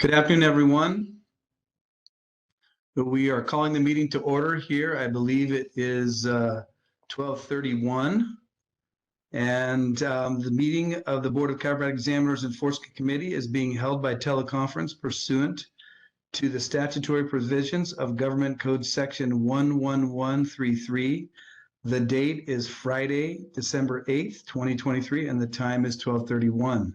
Good afternoon, everyone. We are calling the meeting to order here. I believe it is 12:31. And the meeting of the Board of Chiropractic Examiners Enforcement Committee is being held by teleconference pursuant to the statutory provisions of Government Code Section 11133. The date is Friday, December 8th, 2023, and the time is 12:31.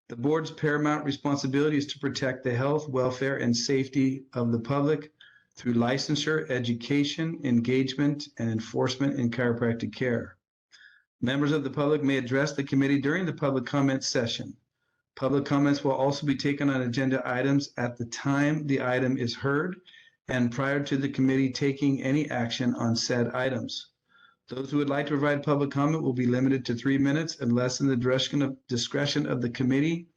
The board's paramount responsibility is to protect the health, welfare, and safety of the public through licensure, education, engagement, and enforcement in chiropractic care. Members of the public may address the committee during the public comment session. Public comments will also be taken on agenda items at the time the item is heard and prior to the committee taking any action on said items. Those who would like to provide public comment will be limited to 3 minutes unless in the discretion of the committee,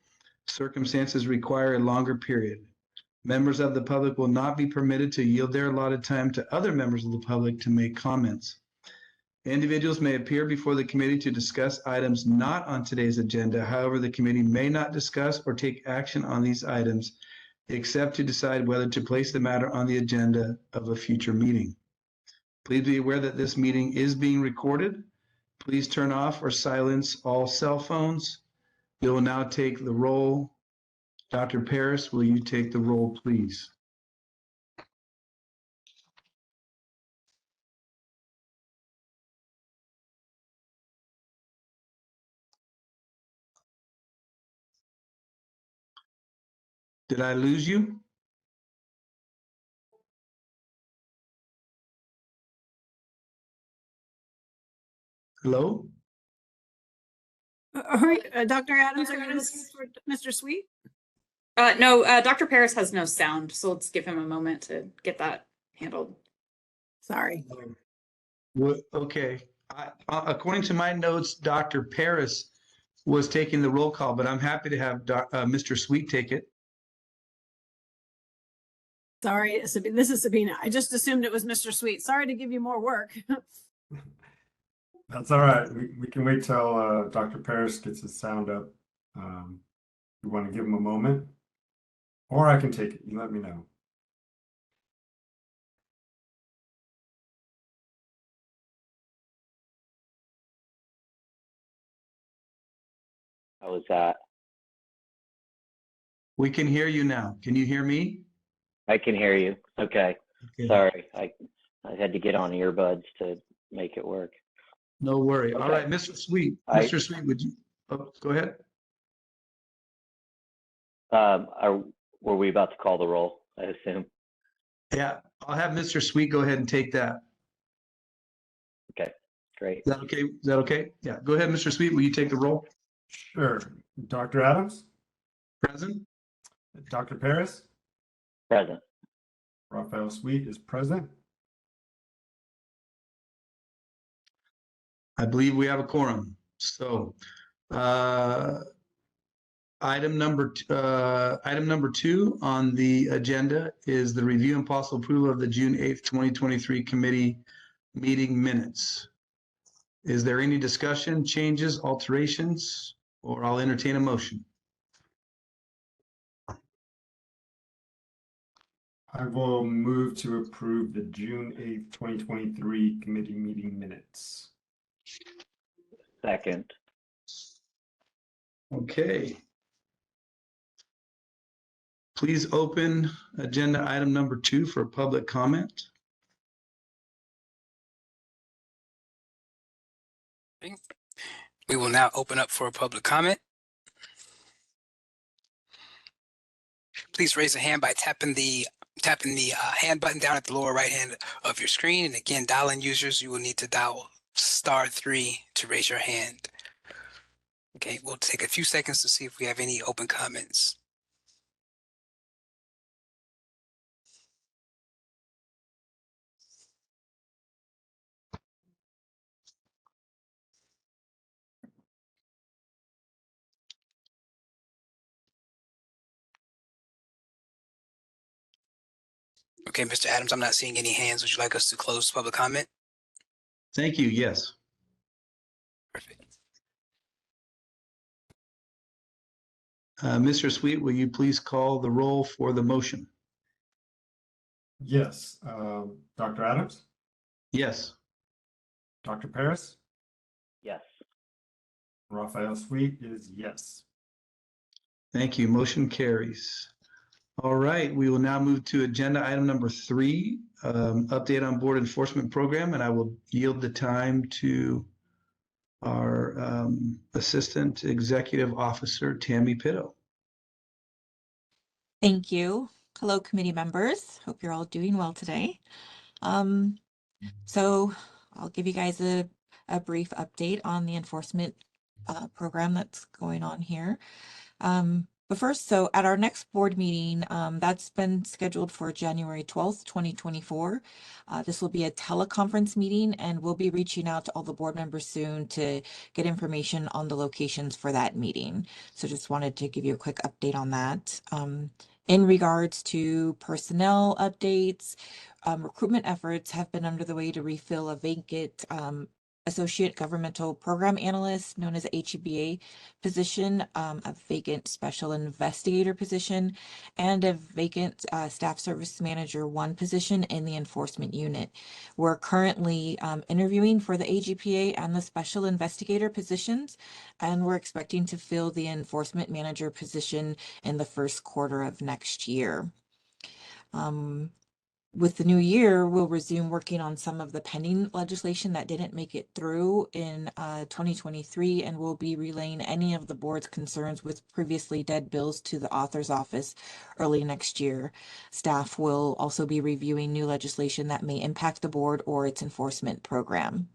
circumstances require a longer period. Members of the public will not be permitted to yield their allotted time to other members of the public to make comments. Individuals may appear before the committee to discuss items not on today's agenda. However, the committee may not discuss or take action on these items except to decide whether to place the matter on the agenda of a future meeting. Please be aware that this meeting is being recorded. Please turn off or silence all cell phones. We will now take the roll. Dr. Paris, will you take the roll, please? Did I lose you? Hello? Dr. Adams, are you looking for Mr. Sweet? No, Dr. Paris has no sound, so let's give him a moment to get that handled. Sorry. Okay. According to my notes, Dr. Paris was taking the roll call, but I'm happy to have Mr. Sweet take it. Sorry, this is Sabina. I just assumed it was Mr. Sweet. Sorry to give you more work. That's all right. We can wait till Dr. Paris gets his sound up. You want to give him a moment? Or I can take it. You let me know. How was that? We can hear you now. Can you hear me? I can hear you. Okay. Sorry. I had to get on earbuds to make it work. No worry. Okay. All right, Mr. Sweet. Mr. Sweet, would you go ahead? Were we about to call the roll, I assume? Yeah, I'll have Mr. Sweet go ahead and take that. Okay, great. Is that okay? Is that okay? Yeah, go ahead, Mr. Sweet. Will you take the roll? Sure. Dr. Adams? Present. Dr. Paris? Present. Raphael Sweet is present. I believe we have a quorum. So, item number 2 on the agenda is the review and possible approval of the June 8th, 2023 committee meeting minutes. Is there any discussion, changes, alterations, or I'll entertain a motion? I will move to approve the June 8th, 2023 committee meeting minutes. Second. Okay. Please open agenda item number 2 for public comment. We will now open up for public comment. Please raise a hand by tapping the hand button down at the lower right hand of your screen. And again, dial-in users, you will need to dial *3 to raise your hand. Okay, we'll take a few seconds to see if we have any open comments. Okay, Mr. Adams, I'm not seeing any hands. Would you like us to close public comment? Thank you. Yes. Perfect. Mr. Sweet, will you please call the roll for the motion? Yes. Dr. Adams, Yes. Dr. Paris, Yes. Raphael Sweet is yes. Thank you. Motion carries. All right, we will now move to agenda item number 3, update on board enforcement program, and I will yield the time to our Assistant Executive Officer, Tammy Pitto. Thank you. Hello, committee members. Hope you're all doing well today. So I'll give you guys a brief update on the enforcement program that's going on here. But first, so at our next board meeting, that's been scheduled for January 12th, 2024. This will be a teleconference meeting, and we'll be reaching out to all the board members soon to get information on the locations for that meeting. So just wanted to give you a quick update on that. In regards to personnel updates, recruitment efforts have been under the way to refill a vacant Associate Governmental Program Analyst, known as HEBA position, a vacant Special Investigator position, and a vacant Staff Service Manager 1 position in the Enforcement Unit. We're currently interviewing for the AGPA and the Special Investigator positions, and we're expecting to fill the Enforcement Manager position in the first quarter of next year. With the new year, we'll resume working on some of the pending legislation that didn't make it through in 2023, and we'll be relaying any of the board's concerns with previously dead bills to the author's office early next year. Staff will also be reviewing new legislation that may impact the board or its enforcement program.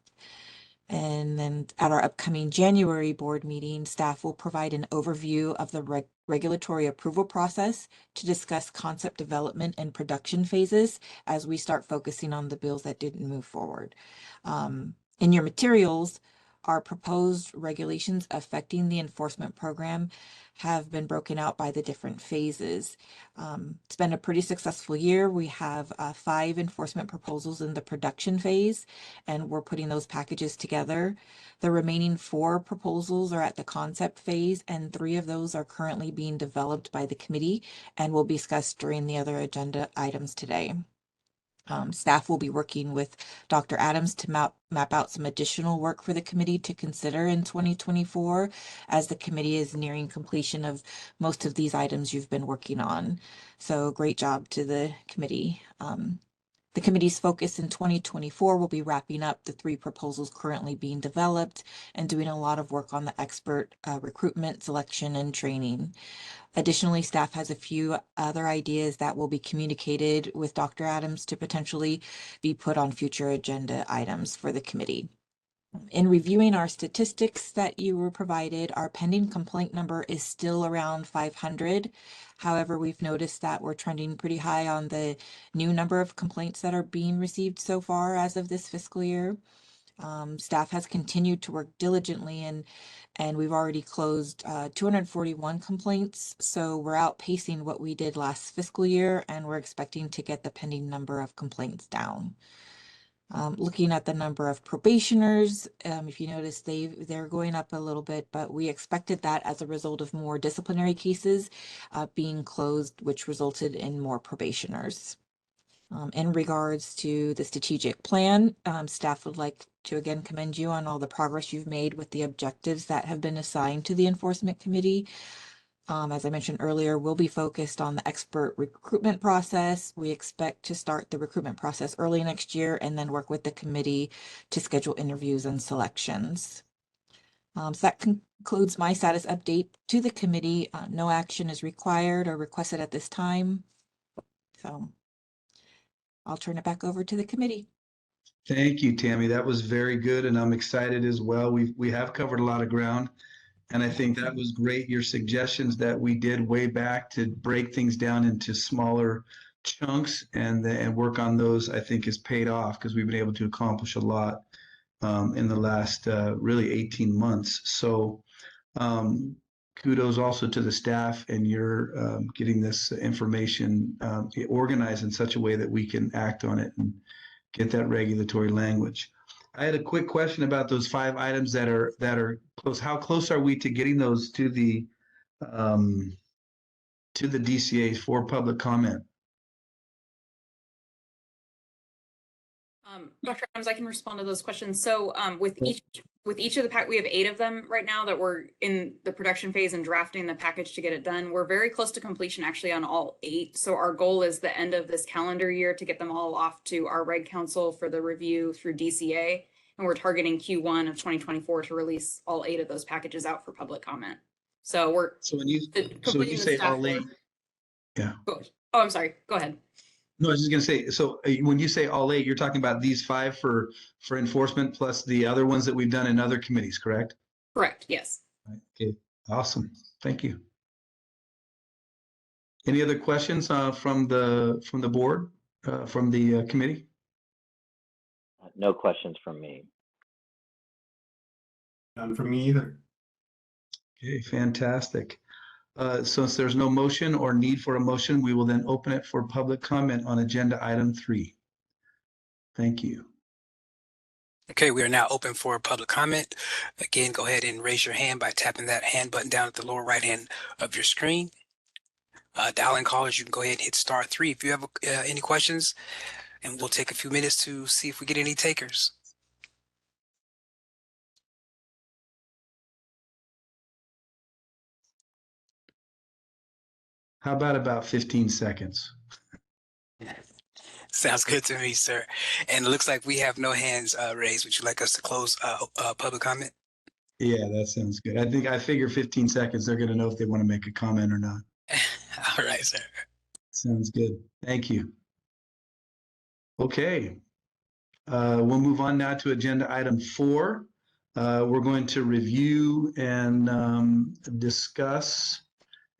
And then at our upcoming January board meeting, staff will provide an overview of the regulatory approval process to discuss concept development and production phases as we start focusing on the bills that didn't move forward. In your materials, our proposed regulations affecting the enforcement program have been broken out by the different phases. It's been a pretty successful year. We have 5 enforcement proposals in the production phase, and we're putting those packages together. The remaining 4 proposals are at the concept phase, and 3 of those are currently being developed by the committee and will be discussed during the other agenda items today. Staff will be working with Dr. Adams to map out some additional work for the committee to consider in 2024, as the committee is nearing completion of most of these items you've been working on. So great job to the committee. The committee's focus in 2024 will be wrapping up the 3 proposals currently being developed and doing a lot of work on the expert recruitment, selection, and training. Additionally, staff has a few other ideas that will be communicated with Dr. Adams to potentially be put on future agenda items for the committee. In reviewing our statistics that you were provided, our pending complaint number is still around 500. However, we've noticed that we're trending pretty high on the new number of complaints that are being received so far as of this fiscal year. Staff has continued to work diligently, and we've already closed 241 complaints. So we're outpacing what we did last fiscal year, and we're expecting to get the pending number of complaints down. Looking at the number of probationers, if you notice, they're going up a little bit, but we expected that as a result of more disciplinary cases being closed, which resulted in more probationers. In regards to the strategic plan, staff would like to again commend you on all the progress you've made with the objectives that have been assigned to the enforcement committee. As I mentioned earlier, we'll be focused on the expert recruitment process. We expect to start the recruitment process early next year and then work with the committee to schedule interviews and selections. So that concludes my status update to the committee. No action is required or requested at this time. So I'll turn it back over to the committee. Thank you, Tammy. That was very good, and I'm excited as well. We have covered a lot of ground, and I think that was great. Your suggestions that we did way back to break things down into smaller chunks and work on those, I think, has paid off because we've been able to accomplish a lot in the last really 18 months. So kudos also to the staff, and you're getting this information organized in such a way that we can act on it and get that regulatory language. I had a quick question about those 5 items that are close. How close are we to getting those to the to the DCA for public comment. Dr. Adams, I can respond to those questions. So with each of the pack, we have 8 of them right now that we're in the production phase and drafting the package to get it done. We're very close to completion actually on all 8. So our goal is the end of this calendar year to get them all off to our Reg Council for the review through DCA. And we're targeting Q1 of 2024 to release all 8 of those packages out for public comment. So we're So when you completing the say staff all 8, work. yeah. Oh, I'm sorry. Go ahead. No, I was just going to say, so when you say all 8, you're talking about these 5 for enforcement plus the other ones that we've done in other committees, correct? Correct. Yes. Okay, awesome. Thank you. Any other questions from the board, from the committee? No questions from me. None from me either. Okay, fantastic. Since there's no motion or need for a motion, we will then open it for public comment on agenda item 3. Thank you. Okay, we are now open for public comment. Again, go ahead and raise your hand by tapping that hand button down at the lower right hand of your screen. Dial-in callers, you can go ahead and hit *3 if you have any questions, and we'll take a few minutes to see if we get any takers. How about 15 seconds? Sounds good to me, sir. And it looks like we have no hands raised. Would you like us to close public comment? Yeah, that sounds good. I figure 15 seconds, they're going to know if they want to make a comment or not. All right, sir. Sounds good. Thank you. Okay. We'll move on now to agenda item 4. We're going to review and discuss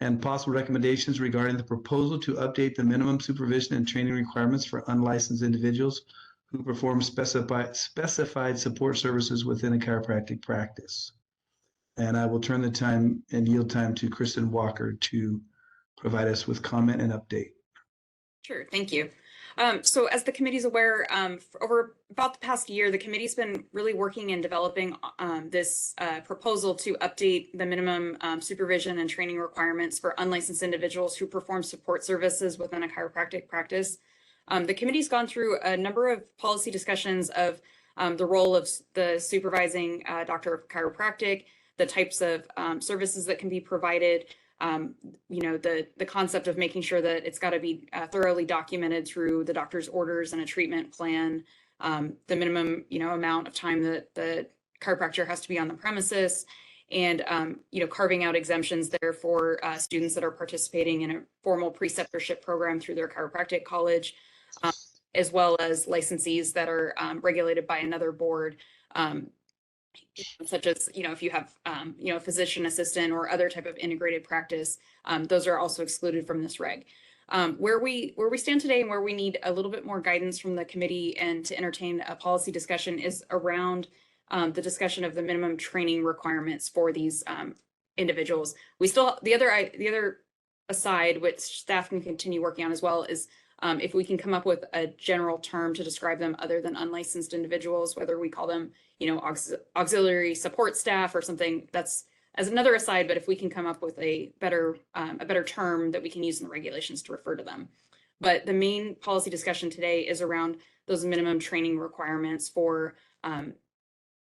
and possible recommendations regarding the proposal to update the minimum supervision and training requirements for unlicensed individuals who perform specified support services within a chiropractic practice. And I will turn the time and yield time to Kristen Walker to provide us with comment and update. Sure, thank you. So as the committee's aware, for over about the past year, the committee's been really working and developing this proposal to update the minimum supervision and training requirements for unlicensed individuals who perform support services within a chiropractic practice. The committee's gone through a number of policy discussions of the role of the supervising doctor of chiropractic, the types of services that can be provided, the concept of making sure that it's got to be thoroughly documented through the doctor's orders and a treatment plan, the minimum, amount of time that the chiropractor has to be on the premises, and, carving out exemptions there for students that are participating in a formal preceptorship program through their chiropractic college, as well as licensees that are regulated by another board. Such as, if you have, a physician assistant or other type of integrated practice, those are also excluded from this reg. Where we stand today and where we need a little bit more guidance from the committee and to entertain a policy discussion is around the discussion of the minimum training requirements for these individuals. We still, the other aside, which staff can continue working on as well, is if we can come up with a general term to describe them other than unlicensed individuals, whether we call them, auxiliary support staff or something, that's as another aside, but if we can come up with a better term that we can use in the regulations to refer to them. But the main policy discussion today is around those minimum training requirements for them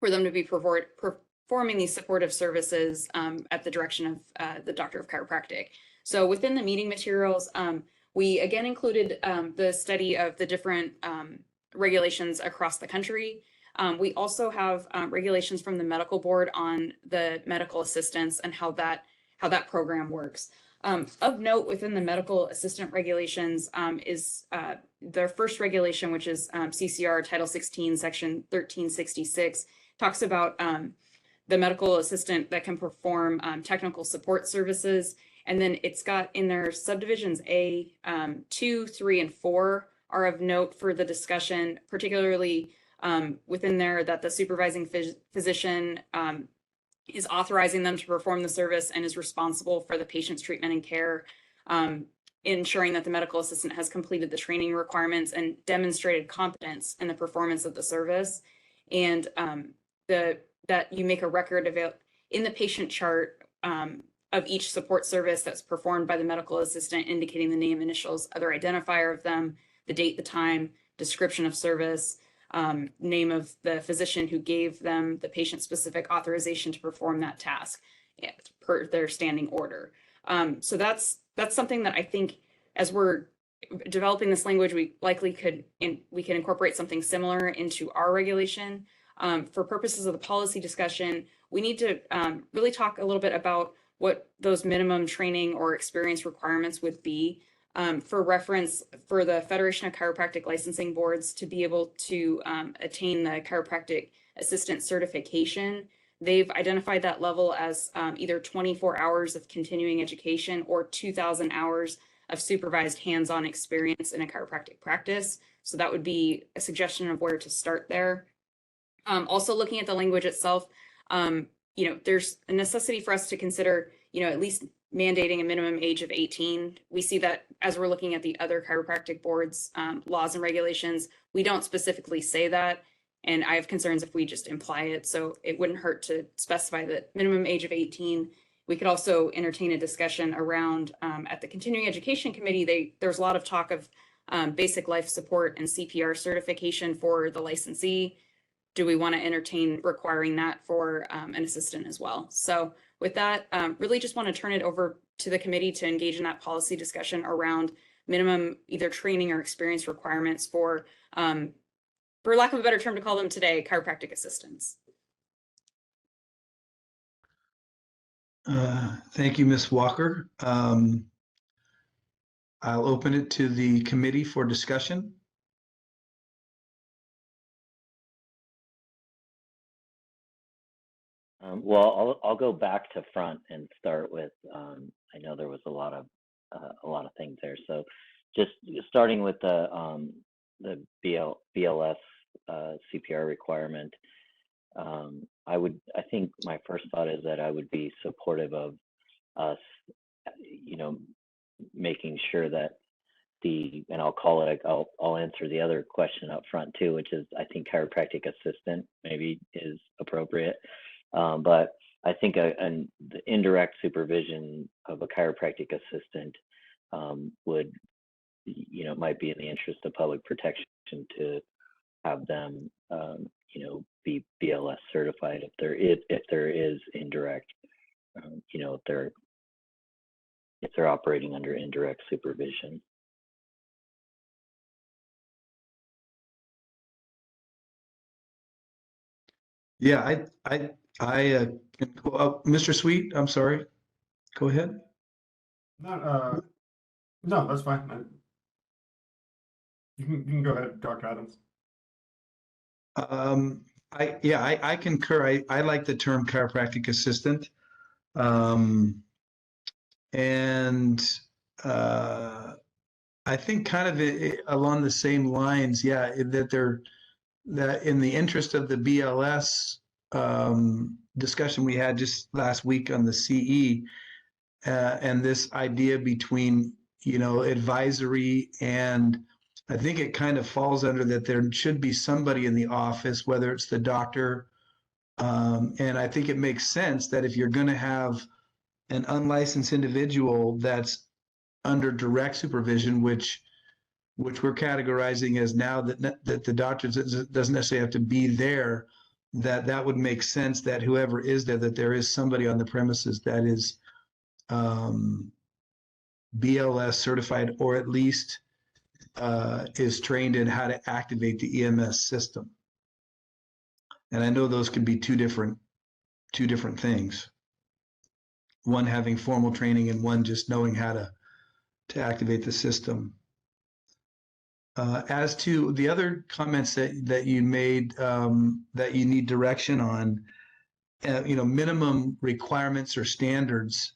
to be performing these supportive services at the direction of the doctor of chiropractic. So within the meeting materials, we again included the study of the different regulations across the country. We also have regulations from the medical board on the medical assistants and how that program works. Of note within the medical assistant regulations is their first regulation, which is CCR Title 16, Section 1366, talks about the medical assistant that can perform technical support services. And then it's got in their subdivisions A, 2, 3, and 4 are of note for the discussion, particularly within there that the supervising physician is authorizing them to perform the service and is responsible for the patient's treatment and care, ensuring that the medical assistant has completed the training requirements and demonstrated competence in the performance of the service, and that you make a record of it in the patient chart. of each support service that's performed by the medical assistant, indicating the name, initials, other identifier of them, the date, the time, description of service, name of the physician who gave them the patient-specific authorization to perform that task per their standing order. So that's something that I think as we're developing this language, we likely we can incorporate something similar into our regulation. For purposes of the policy discussion, we need to really talk a little bit about what those minimum training or experience requirements would be. For reference, for the Federation of Chiropractic Licensing Boards to be able to attain the chiropractic assistant certification, they've identified that level as either 24 hours of continuing education or 2,000 hours of supervised hands-on experience in a chiropractic practice. So that would be a suggestion of where to start there. Also looking at the language itself, there's a necessity for us to consider, at least mandating a minimum age of 18. We see that as we're looking at the other chiropractic boards, laws and regulations, we don't specifically say that. And I have concerns if we just imply it. So it wouldn't hurt to specify the minimum age of 18. We could also entertain a discussion around at the Continuing Education Committee, there's a lot of talk of basic life support and CPR certification for the licensee. Do we want to entertain requiring that for an assistant as well? So with that, really just want to turn it over to the committee to engage in that policy discussion around minimum either training or experience requirements for lack of a better term to call them today, chiropractic assistants. Thank you, Ms. Walker. I'll open it to the committee for discussion. Well, I'll go back to front and start with. I know there was a lot of things there. So, just starting with the BLS CPR requirement. I think my first thought is that I would be supportive of us, making sure that and I'll call it, I'll answer the other question up front too, which is I think chiropractic assistant maybe is appropriate. But I think the indirect supervision of a chiropractic assistant would, might be in the interest of public protection to have them, be BLS certified if there is indirect, if they're operating under indirect supervision. Yeah, Mr. Sweet, I'm sorry. Go ahead. No, that's fine. You can go ahead, Dr. Adams. I concur. I like the term chiropractic assistant. I think kind of along the same lines, that in the interest of the BLS discussion we had just last week on the CE, and this idea between, advisory, and I think it kind of falls under that there should be somebody in the office, whether it's the doctor. And I think it makes sense that if you're going to have an unlicensed individual that's under direct supervision, which we're categorizing as now that the doctor doesn't necessarily have to be there, that would make sense that whoever is there, that there is somebody on the premises that is BLS certified, or at least is trained in how to activate the EMS system. And I know those can be two different things. One having formal training and one just knowing how to activate the system. As to the other comments that you made, that you need direction on, minimum requirements or standards.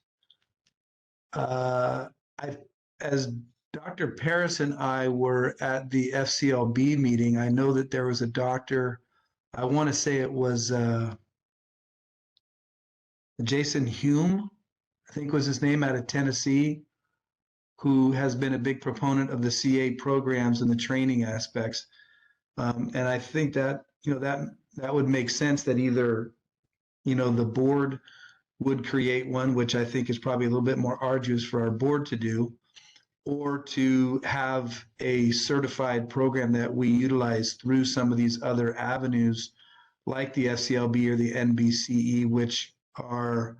As Dr. Paris and I were at the FCLB meeting, I know that there was a doctor, I want to say it was Jason Hume, I think was his name, out of Tennessee, who has been a big proponent of the CA programs and the training aspects. And I think that, that would make sense that either, the board would create one, which I think is probably a little bit more arduous for our board to do, or to have a certified program that we utilize through some of these other avenues, like the FCLB or the NBCE, which are,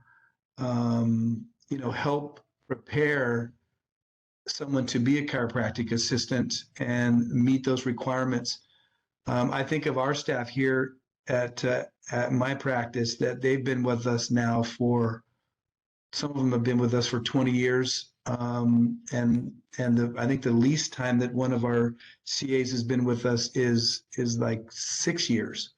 help prepare someone to be a chiropractic assistant and meet those requirements. I think of our staff here at my practice that they've been with us now for, some of them have been with us for 20 years. I think the least time that one of our CAs has been with us is like 6 years.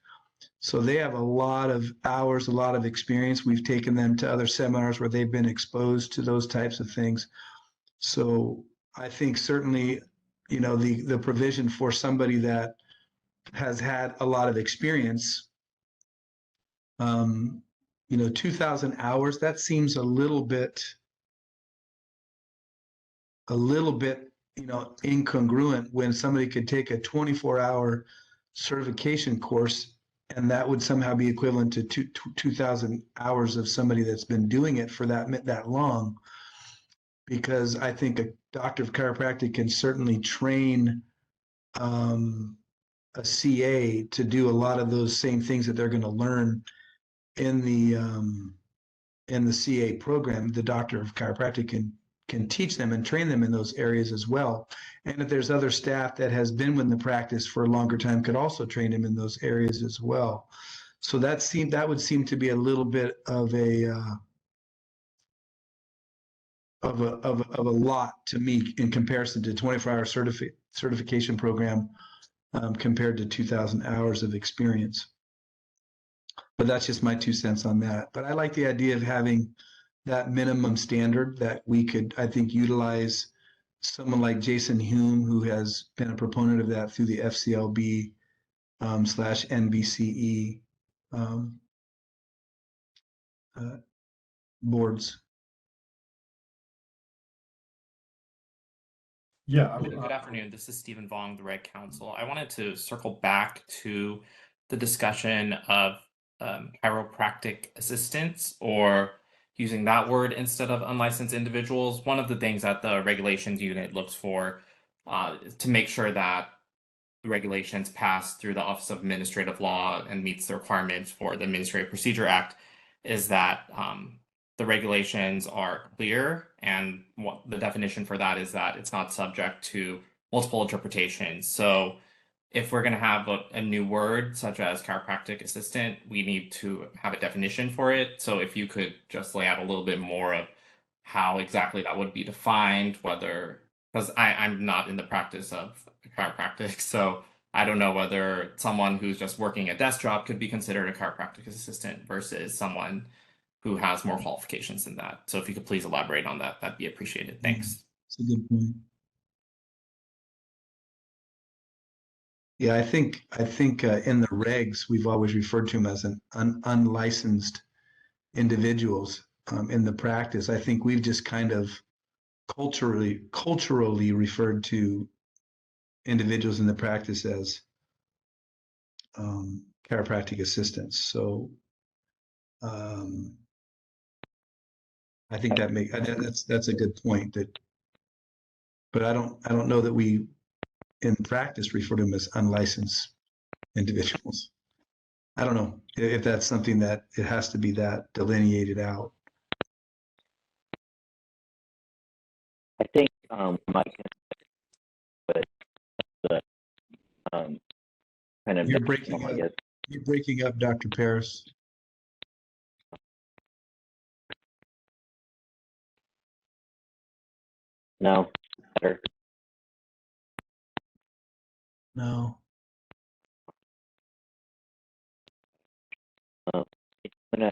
So they have a lot of hours, a lot of experience. We've taken them to other seminars where they've been exposed to those types of things. So I think certainly, the provision for somebody that has had a lot of experience, 2,000 hours, that seems a little bit, incongruent when somebody could take a 24-hour certification course and that would somehow be equivalent to 2,000 hours of somebody that's been doing it for that long. Because I think a doctor of chiropractic can certainly train a CA to do a lot of those same things that they're going to learn in the CA program. The doctor of chiropractic can teach them and train them in those areas as well. And if there's other staff that has been in the practice for a longer time, could also train them in those areas as well. So that would seem to be a little bit of a lot to me in comparison to 24-hour certification program compared to 2,000 hours of experience. But that's just my 2 cents on that. But I like the idea of having that minimum standard that we could, I think, utilize someone like Jason Hume, who has been a proponent of that through the FCLB / NBCE boards. Yeah. Good afternoon. This is Stephen Vong, the Reg Counsel. I wanted to circle back to the discussion of chiropractic assistants, or using that word instead of unlicensed individuals. One of the things that the regulations unit looks for is to make sure that the regulations pass through the Office of Administrative Law and meets the requirements for the Administrative Procedure Act is that the regulations are clear, and what the definition for that is that it's not subject to multiple interpretations. So if we're going to have a new word such as chiropractic assistant, we need to have a definition for it. So if you could just lay out a little bit more of how exactly that would be defined, whether, because I'm not in the practice of chiropractic, so I don't know whether someone who's just working a desk job could be considered a chiropractic assistant versus someone who has more qualifications than that. So if you could please elaborate on that, that'd be appreciated. Thanks. That's a good point. Yeah, I think in the regs, we've always referred to them as an unlicensed individuals in the practice. I think we've just kind of culturally referred to individuals in the practice as chiropractic assistants. So I think that's a good point. But I don't know that we in practice refer to them as unlicensed individuals. I don't know if that's something that it has to be that delineated out. I think Mike, but the kind of You're breaking I up. guess. You're breaking up, Dr. Paris. No, better. No. Gonna-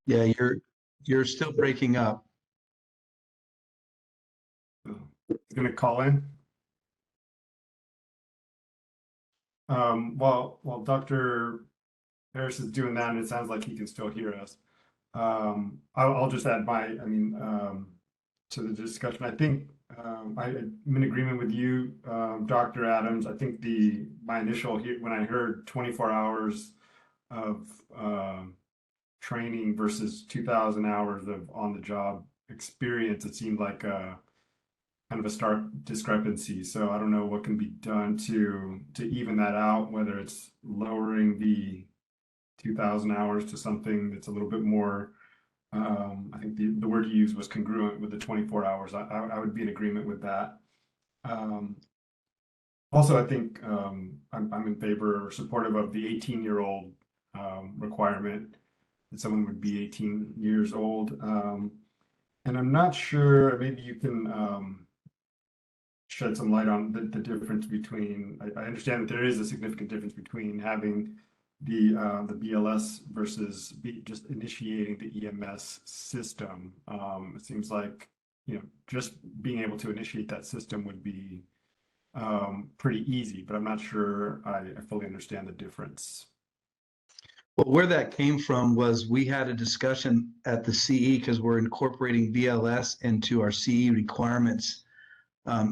Yeah, you're still breaking up. Going to call in. While Dr. Harris is doing that, and it sounds like he can still hear us. I'll just add to the discussion. I think I'm in agreement with you, Dr. Adams. I think my initial when I heard 24 hours of training versus 2,000 hours of on-the-job experience, it seemed like a kind of a stark discrepancy. So I don't know what can be done to even that out, whether it's lowering the 2,000 hours to something that's a little bit more. I think the word you used was congruent with the 24 hours. I would be in agreement with that. Also, I think I'm in favor or supportive of the 18-year-old requirement that someone would be 18 years old. And I'm not sure, maybe you can shed some light on the difference between, I understand that there is a significant difference between having the BLS versus just initiating the EMS system. It seems like, just being able to initiate that system would be pretty easy, but I'm not sure I fully understand the difference. Well, where that came from was we had a discussion at the CE because we're incorporating BLS into our CE requirements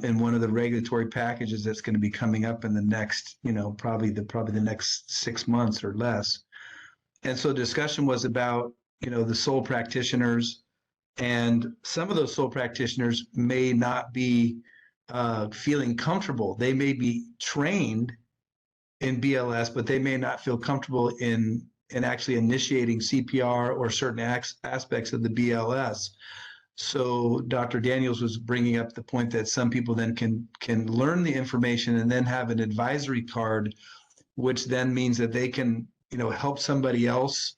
in one of the regulatory packages that's going to be coming up in the next, probably the next 6 months or less. And so discussion was about, the sole practitioners, and some of those sole practitioners may not be feeling comfortable. They may be trained in BLS, but they may not feel comfortable in actually initiating CPR or certain aspects of the BLS. So Dr. Daniels was bringing up the point that some people then can learn the information and then have an advisory card, which then means that they can, help somebody else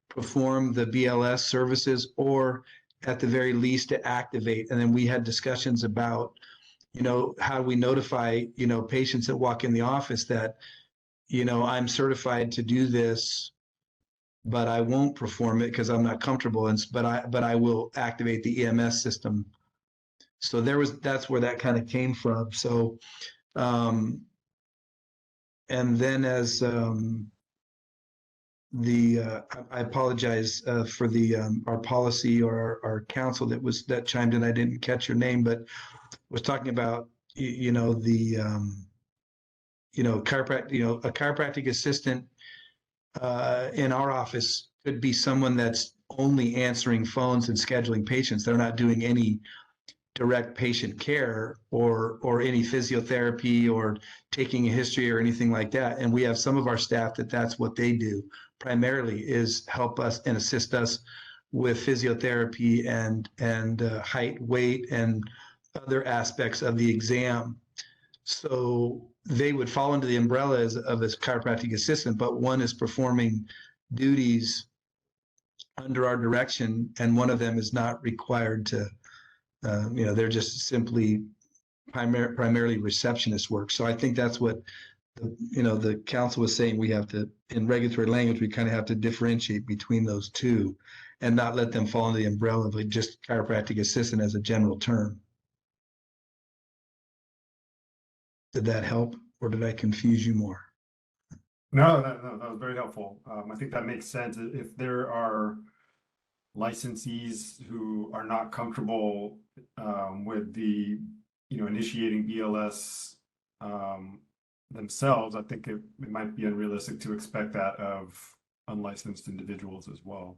perform the BLS services, or at the very least to activate. And then we had discussions about, how we notify, patients that walk in the office that, I'm certified to do this, but I won't perform it because I'm not comfortable. But I will activate the EMS system. So that's where that kind of came from. So, and then as I apologize for our policy or our council that chimed in. I didn't catch your name, but was talking about chiropractic. A chiropractic assistant in our office could be someone that's only answering phones and scheduling patients. They're not doing any direct patient care or any physiotherapy or taking a history or anything like that. And we have some of our staff that's what they do primarily, is help us and assist us with physiotherapy and height, weight, and other aspects of the exam. So they would fall into the umbrella of a chiropractic assistant, but one is performing duties under our direction, and one of them is not required to, they're just simply primarily receptionist work. So I think that's what the council was saying. We have to, in regulatory language, we kind of have to differentiate between those two and not let them fall under the umbrella of just chiropractic assistant as a general term. Did that help, or did I confuse you more? No, that was very helpful. I think that makes sense. If there are licensees who are not comfortable with the, initiating BLS themselves, I think it might be unrealistic to expect that of unlicensed individuals as well.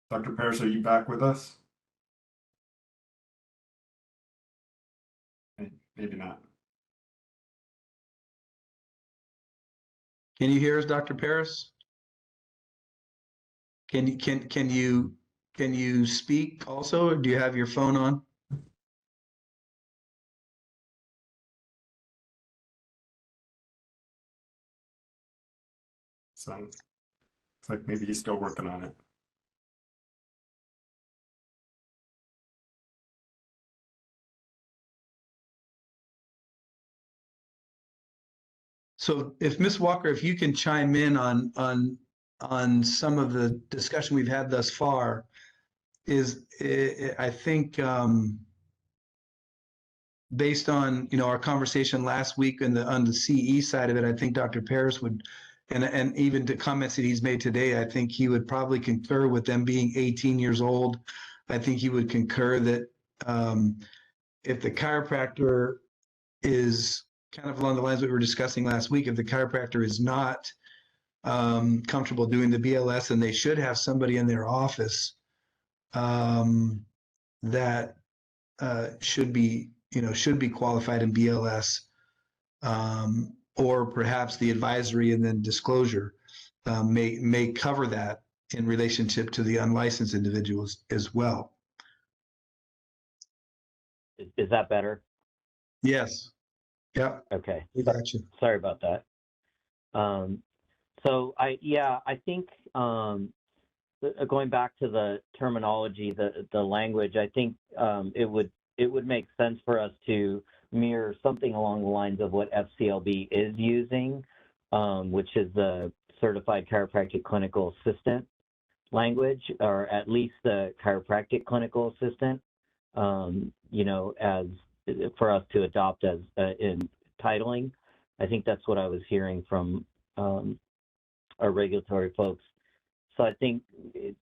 Dr. Parrish, are you back with us? Maybe not. Can you hear us, Dr. Paris? Can you speak also, or do you have your phone on? So it's like maybe he's still working on it. So if Ms. Walker, if you can chime in on some of the discussion we've had thus far, I think based on our conversation last week on the CE side of it, I think Dr. Paris would, and even the comments that he's made today, I think he would probably concur with them being 18 years old. I think he would concur that if the chiropractor is kind of along the lines we were discussing last week, if the chiropractor is not comfortable doing the BLS, and they should have somebody in their office that should be qualified in BLS, or perhaps the advisory and then disclosure may cover that in relationship to the unlicensed individuals as well. Is that better? Yes. Yeah. Okay. We got you. Sorry about that. So I think going back to the terminology, the language, I think it would make sense for us to mirror something along the lines of what FCLB is using, which is the Certified Chiropractic Clinical Assistant language, or at least the Chiropractic Clinical Assistant, as for us to adopt as in titling. I think that's what I was hearing from our regulatory folks. So I think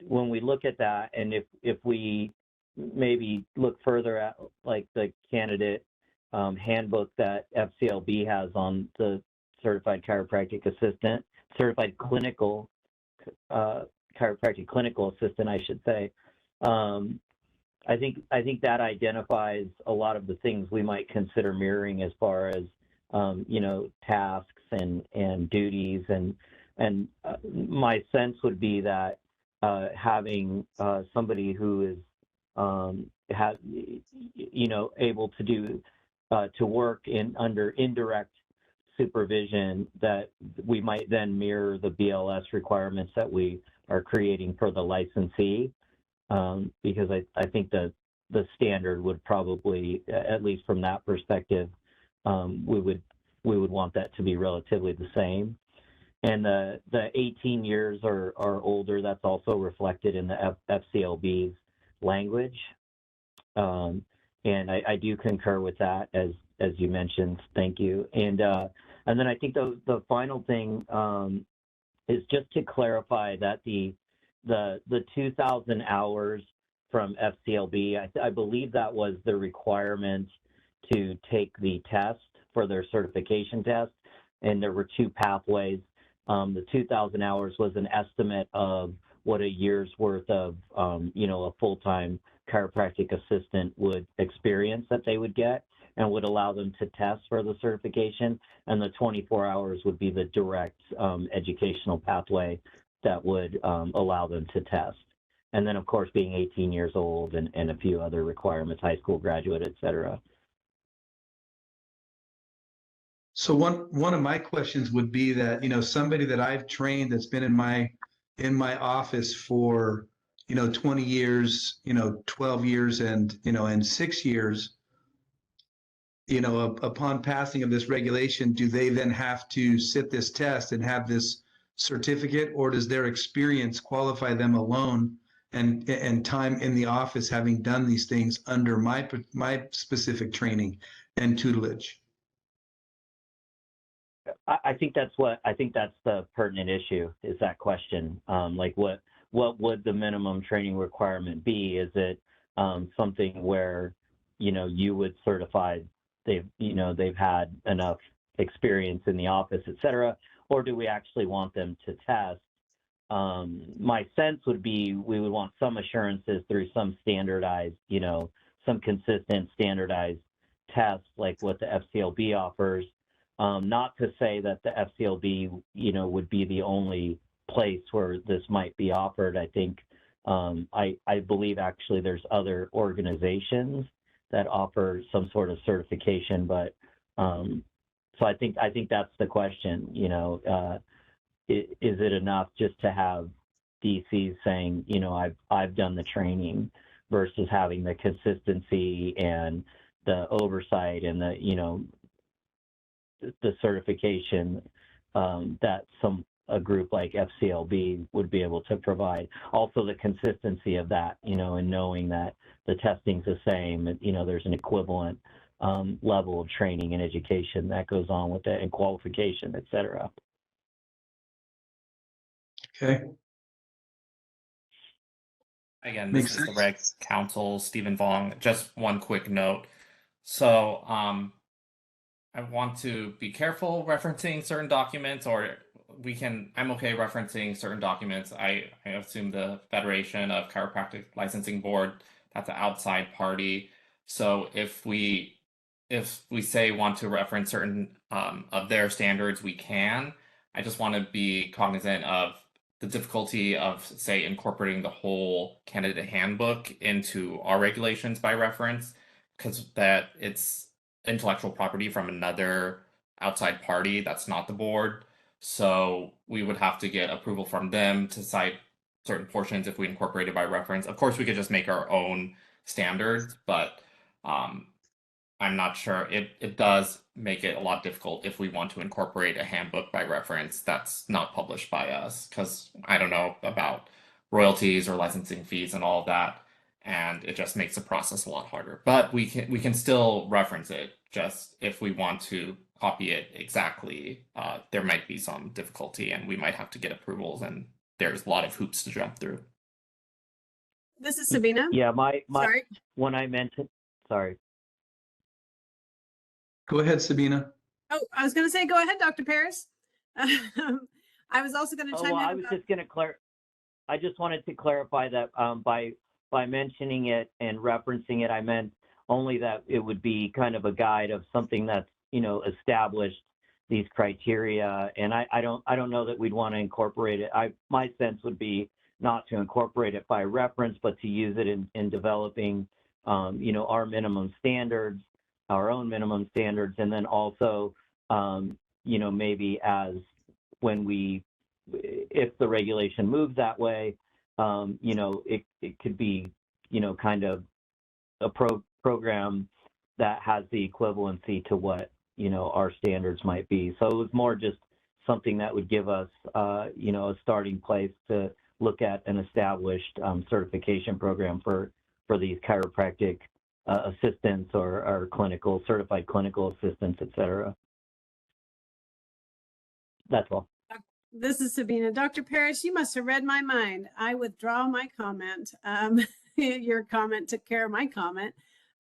when we look at that, and if we maybe look further at like the candidate handbook that FCLB has on the Certified Chiropractic Assistant, Certified Clinical Chiropractic Clinical Assistant, I should say. I think that identifies a lot of the things we might consider mirroring as far as tasks and duties, and my sense would be that having somebody who is able to do to work under indirect supervision, that we might then mirror the BLS requirements that we are creating for the licensee, because I think that the standard would probably, at least from that perspective, we would want that to be relatively the same. And the 18 years or older, that's also reflected in the FCLB's language. And I do concur with that, as you mentioned. Thank you. And then I think the final thing is just to clarify that the 2,000 hours from FCLB, I believe that was the requirement to take the test for their certification test, and there were two pathways. The 2,000 hours was an estimate of what a year's worth of, a full-time chiropractic assistant would experience that they would get, and would allow them to test for the certification. And the 24 hours would be the direct educational pathway that would allow them to test. And then, of course, being 18 years old and a few other requirements, high school graduate, et cetera. So one of my questions would be that, somebody that I've trained that's been in my office for, 20 years, 12 years and 6 years, upon passing of this regulation, do they then have to sit this test and have this certificate, or does their experience qualify them alone and time in the office having done these things under my specific training and tutelage? I think that's the pertinent issue, is that question. Like what would the minimum training requirement be? Is it something where, you would certify they've had enough experience in the office, et cetera, or do we actually want them to test? My sense would be we would want some assurances through some standardized, some consistent standardized tests like what the FCLB offers. Not to say that the FCLB, would be the only place where this might be offered. I think, I believe actually there's other organizations that offer some sort of certification, but so I think that's the question. Is it enough just to have DCs saying, I've done the training, versus having the consistency and the oversight and the certification that a group like FCLB would be able to provide. Also the consistency of that, and knowing that the testing's the same, there's an equivalent level of training and education that goes on with it, and qualification, et cetera. Okay. Again, Makes this is the sense. Reg Counsel, Stephen Vong. Just one quick note. So I want to be careful referencing certain documents or I'm okay referencing certain documents. I assume the Federation of Chiropractic Licensing Board, that's an outside party. So if we say want to reference certain of their standards, we can. I just want to be cognizant of the difficulty of, say, incorporating the whole candidate handbook into our regulations by reference, because that it's intellectual property from another outside party that's not the board. So we would have to get approval from them to cite certain portions if we incorporate it by reference. Of course, we could just make our own standards, but I'm not sure. It does make it a lot difficult if we want to incorporate a handbook by reference that's not published by us, because I don't know about royalties or licensing fees and all of that, and it just makes the process a lot harder. But we can still reference it. Just if we want to copy it exactly, there might be some difficulty, and we might have to get approvals, and there's a lot of hoops to jump through. This is Sabina. Yeah, my Sorry. when I mentioned, sorry. Go ahead, Sabina. Oh, I was going to say, go ahead, Dr. Paris. I was also going to Oh, chime well, in I was about. just going to I just wanted to clarify that by mentioning it and referencing it, I meant only that it would be kind of a guide of something that's, you know, established these criteria. And I don't know that we'd want to incorporate it. My sense would be not to incorporate it by reference, but to use it in developing, you know, our minimum standards, our own minimum standards, and then also, you know, maybe as when if the regulation moves that way, you know, it could be, you know, kind of a program that has the equivalency to what, you know, our standards might be. So it was more just something that would give us, you know, a starting place to look at an established certification program for these chiropractic assistants or certified clinical assistants, et cetera. That's all. This is Sabina. Dr. Paris, you must have read my mind. I withdraw my comment. Your comment took care of my comment.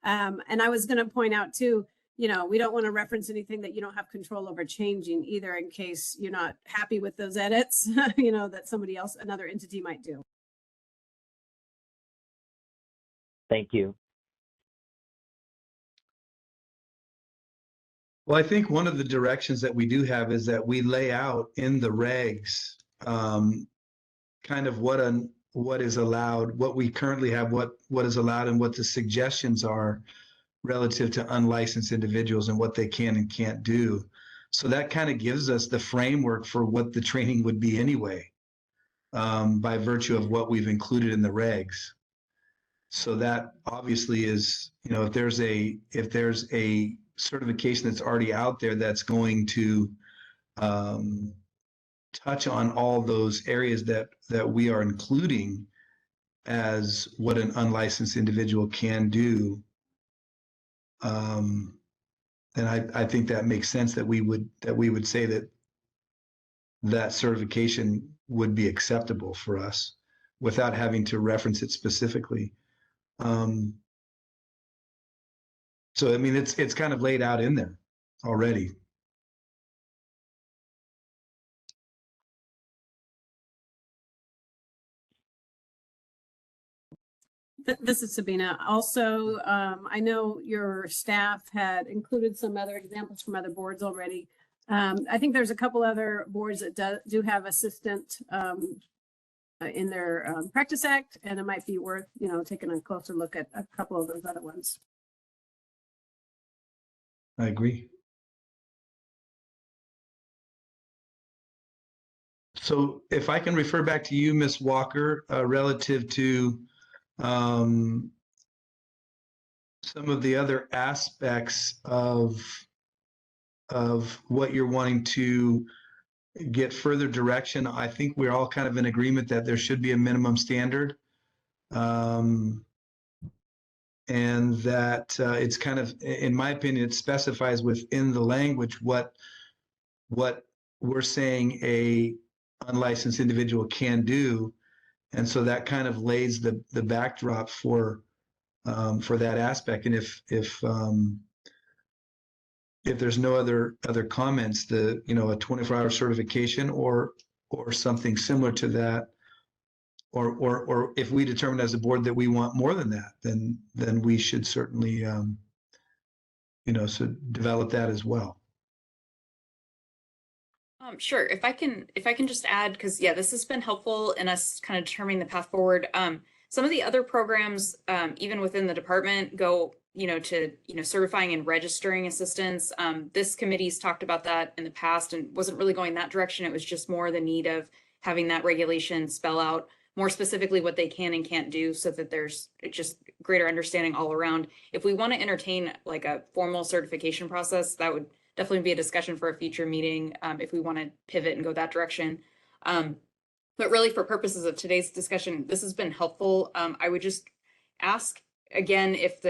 And I was going to point out too, you know, we don't want to reference anything that you don't have control over changing either, in case you're not happy with those edits, you know, that somebody else, another entity might do. Thank you. Well, I think one of the directions that we do have is that we lay out in the regs kind of what is allowed, what we currently have, what is allowed, and what the suggestions are relative to unlicensed individuals and what they can and can't do. So that kind of gives us the framework for what the training would be anyway, by virtue of what we've included in the regs. So that obviously is, you know, if there's a certification that's already out there that's going to touch on all those areas that we are including as what an unlicensed individual can do, then I think that makes sense that we would say that certification would be acceptable for us without having to reference it specifically. So I mean, it's kind of laid out in there already. This is Sabina. Also, I know your staff had included some other examples from other boards already. I think there's a couple other boards that do have assistant in their practice act, and it might be worth, you know, taking a closer look at a couple of those other ones. I agree. So if I can refer back to you, Ms. Walker, relative to some of the other aspects of what you're wanting to get further direction, I think we're all kind of in agreement that there should be a minimum standard. And that it's kind of, in my opinion, it specifies within the language what we're saying a unlicensed individual can do. And so that kind of lays the backdrop for that aspect. And if if there's no other comments, a 24-hour certification or something similar to that, or if we determine as a board that we want more than that, then we should certainly so develop that as well. Sure. If I can just add, because yeah, this has been helpful in us kind of determining the path forward. Some of the other programs, even within the department, go, to, certifying and registering assistants. This committee's talked about that in the past and wasn't really going that direction. It was just more the need of having that regulation spell out more specifically what they can and can't do so that there's just greater understanding all around. If we want to entertain like a formal certification process, that would definitely be a discussion for a future meeting if we want to pivot and go that direction. But really for purposes of today's discussion, this has been helpful. I would just ask again, if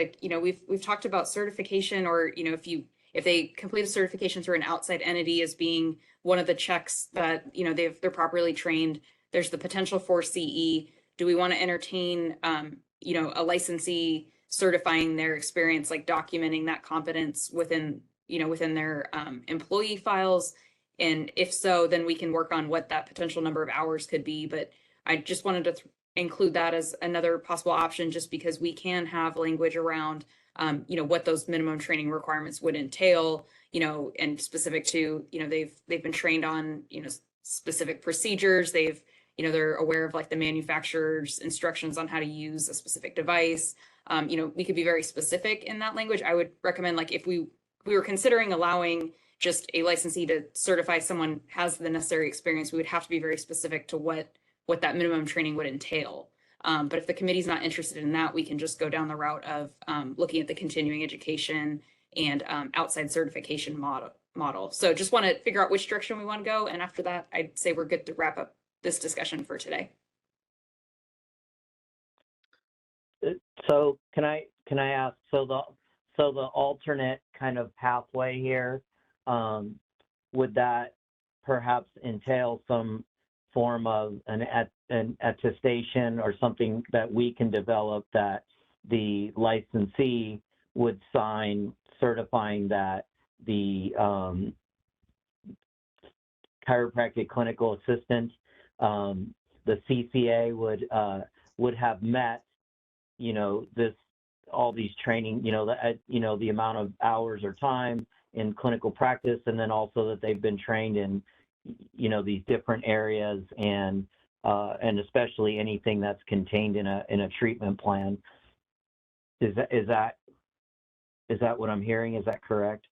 we've talked about certification, or, if they complete a certification through an outside entity as being one of the checks that, they're properly trained, there's the potential for CE. Do we want to entertain, a licensee certifying their experience, like documenting that competence within their employee files? And if so, then we can work on what that potential number of hours could be. But I just wanted to include that as another possible option, just because we can have language around, what those minimum training requirements would entail, and specific to, they've been trained on, specific procedures. They're aware of like the manufacturer's instructions on how to use a specific device. We could be very specific in that language. I would recommend, like, if we were considering allowing just a licensee to certify someone has the necessary experience, we would have to be very specific to what that minimum training would entail. But if the committee's not interested in that, we can just go down the route of looking at the continuing education and outside certification model. So just want to figure out which direction we want to go. And after that, I'd say we're good to wrap up this discussion for today. So can I ask, so the alternate kind of pathway here, would that perhaps entail some form of an attestation or something that we can develop that the licensee would sign certifying that the chiropractic clinical assistant, the CCA would have met, all these training, the amount of hours or time in clinical practice, and then also that they've been trained in, these different areas, and especially anything that's contained in a treatment plan. Is that what I'm hearing? Is that correct?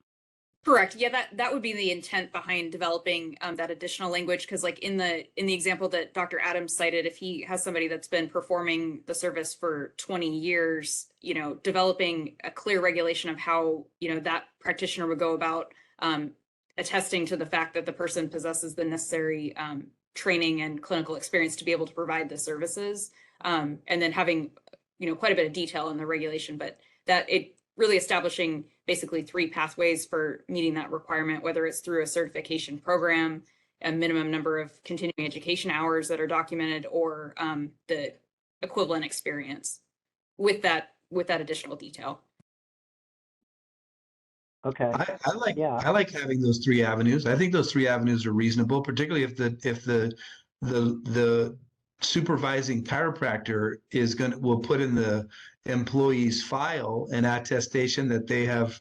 Correct. Yeah, that would be the intent behind developing that additional language. Because like in the example that Dr. Adams cited, if he has somebody that's been performing the service for 20 years, developing a clear regulation of how, that practitioner would go about attesting to the fact that the person possesses the necessary training and clinical experience to be able to provide the services, and then having, quite a bit of detail in the regulation, but that it really establishing basically 3 pathways for meeting that requirement, whether it's through a certification program, a minimum number of continuing education hours that are documented, or the equivalent experience with that additional detail. Okay. I like having those 3 avenues. I think those 3 avenues are reasonable, particularly if the supervising chiropractor will put in the employee's file an attestation that they have,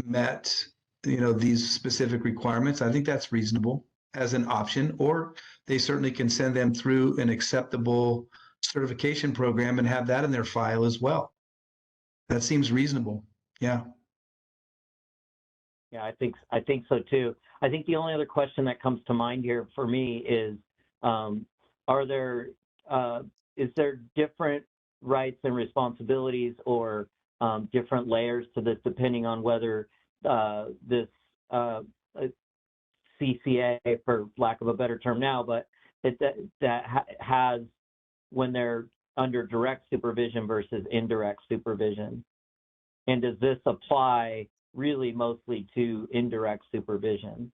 met, these specific requirements. I think that's reasonable as an option, or they certainly can send them through an acceptable certification program and have that in their file as well. That seems reasonable. Yeah. Yeah, I think so too. I think the only other question that comes to mind here for me is, is there different rights and responsibilities, or different layers to this, depending on whether this CCA, for lack of a better term now, but has, when they're under direct supervision versus indirect supervision? And does this apply really mostly to indirect supervision,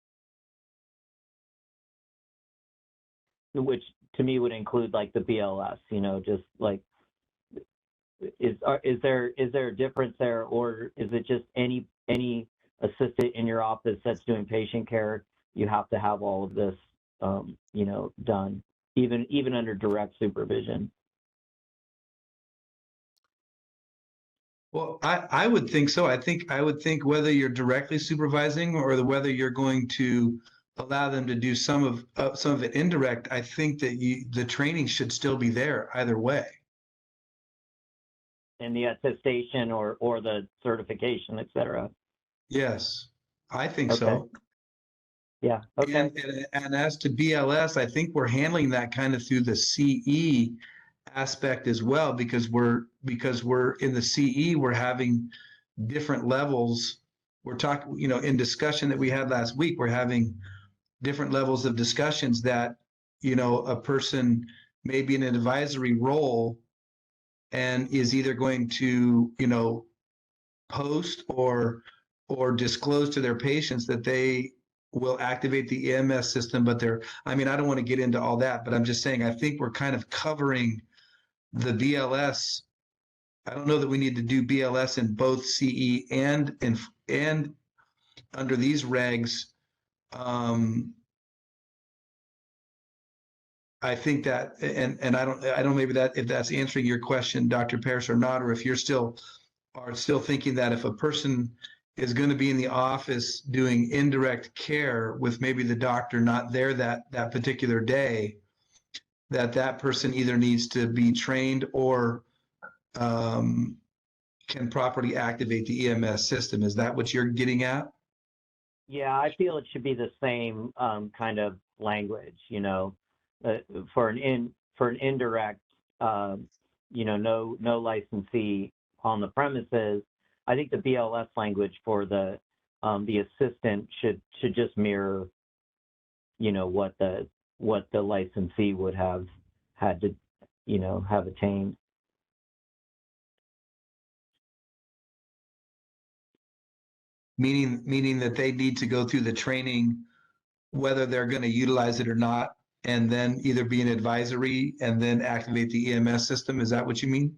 which to me would include like the BLS, just like, is there a difference there, or is it just any assistant in your office that's doing patient care, you have to have all of this, you know, done, even under direct supervision. Well, I would think so. I would think whether you're directly supervising or whether you're going to allow them to do some of it indirect, I think that the training should still be there either way. And the attestation or the certification, et cetera. Yes, I think Okay. so. Yeah, okay. And as to BLS, I think we're handling that kind of through the CE aspect as well, because we're in the CE, we're having different levels. We're talking, you know, in discussion that we had last week, we're having different levels of discussions that, you know, a person may be in an advisory role and is either going to, you know, post or disclose to their patients that they will activate the EMS system, but I mean, I don't want to get into all that, but I'm just saying, I think we're kind of covering the BLS. I don't know that we need to do BLS in both CE and under these regs. I think that, and I don't maybe that if that's answering your question, Dr. Parrish, or not, or if you're still thinking that if a person is going to be in the office doing indirect care with maybe the doctor not there that particular day, that person either needs to be trained or can properly activate the EMS system. Is that what you're getting at? Yeah, I feel it should be the same kind of language, you know, for an indirect, you know, no licensee on the premises. I think the BLS language for the assistant should just mirror, you know, what the licensee would have had to, you know, have attained. Meaning that they need to go through the training, whether they're going to utilize it or not, and then either be an advisory and then activate the EMS system. Is that what you mean?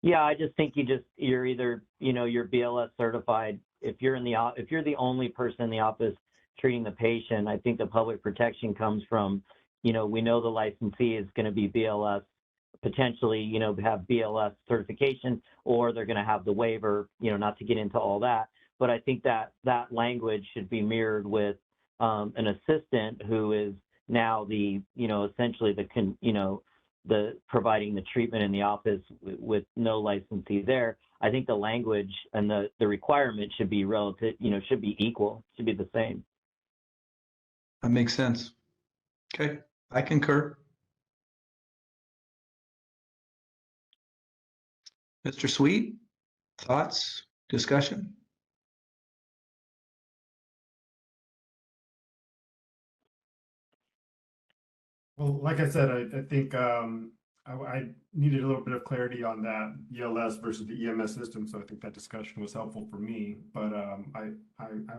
Yeah, I just think you're either, you know, you're BLS certified. If you're the only person in the office treating the patient, I think the public protection comes from, you know, we know the licensee is going to be BLS, potentially, you know, have BLS certification, or they're going to have the waiver, you know, not to get into all that. But I think that language should be mirrored with an assistant who is now the, you know, essentially the providing the treatment in the office with no licensee there. I think the language and the requirement should be relative, you know, should be equal, should be the same. That makes sense. Okay, I concur. Mr. Sweet, thoughts, discussion? Well, like I said, I think I needed a little bit of clarity on that ELS versus the EMS system, so I think that discussion was helpful for me. But I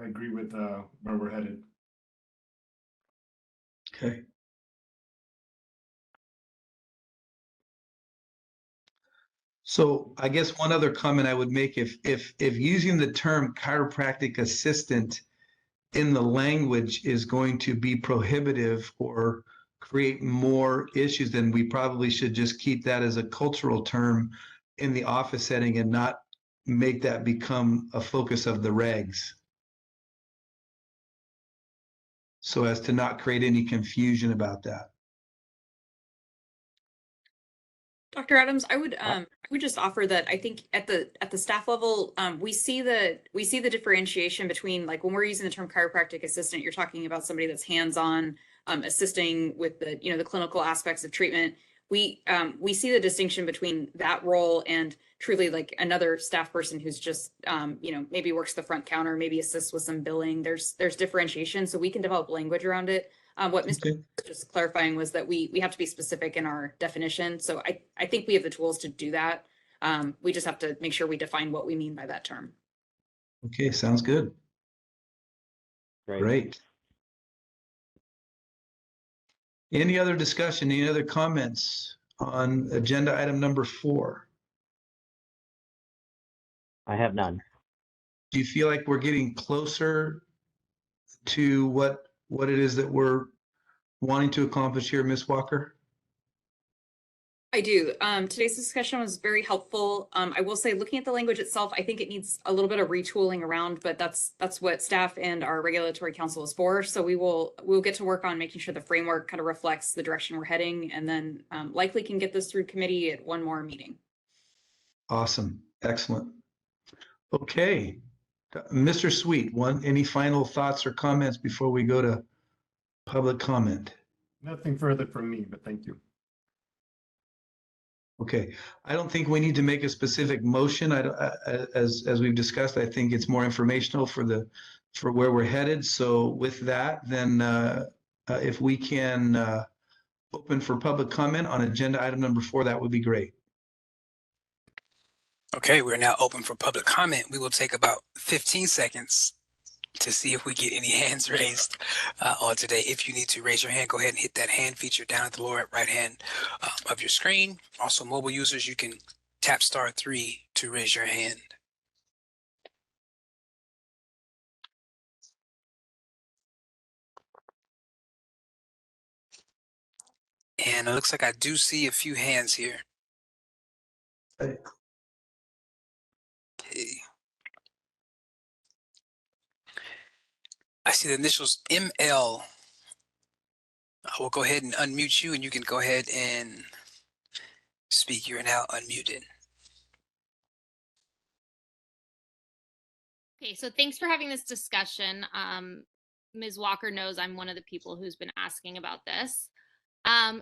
agree with where we're headed. Okay. So I guess one other comment I would make, if using the term chiropractic assistant in the language is going to be prohibitive or create more issues, then we probably should just keep that as a cultural term in the office setting and not make that become a focus of the regs, so as to not create any confusion about that. Dr. Adams, I would just offer that I think at the staff level, we see the differentiation between, like, when we're using the term chiropractic assistant, you're talking about somebody that's hands-on, assisting with the, you know, the clinical aspects of treatment. We see the distinction between that role and truly like another staff person who's just, you know, maybe works the front counter, maybe assists with some billing. There's differentiation, so we can develop language around it. What Mr. Okay. was just clarifying was that we have to be specific in our definition. So I think we have the tools to do that. We just have to make sure we define what we mean by that term. Okay, sounds good. Great. Any other discussion, any other comments on agenda item number 4? I have none. do you feel like we're getting closer to what it is that we're wanting to accomplish here, Ms. Walker? I do. Today's discussion was very helpful. I will say, looking at the language itself, I think it needs a little bit of retooling around, but that's what staff and our regulatory council is for. So we'll get to work on making sure the framework kind of reflects the direction we're heading, and then likely can get this through committee at one more meeting. Awesome. Excellent. Okay. Mr. Sweet, any final thoughts or comments before we go to public comment? Nothing further from me, but thank you. Okay, I don't think we need to make a specific motion. As we've discussed, I think it's more informational for where we're headed. So with that, then if we can open for public comment on agenda item number 4, that would be great. Okay, we're now open for public comment. We will take about 15 seconds to see if we get any hands raised on today. If you need to raise your hand, go ahead and hit that hand feature down at the lower right hand of your screen. Also, mobile users, you can tap *3 to raise your hand. And it looks like I do see a few hands here. Hey. Okay. I see the initials ML. I will go ahead and unmute you, and you can go ahead and speak. You're now unmuted. Okay, so thanks for having this discussion. Ms. Walker knows I'm one of the people who's been asking about this.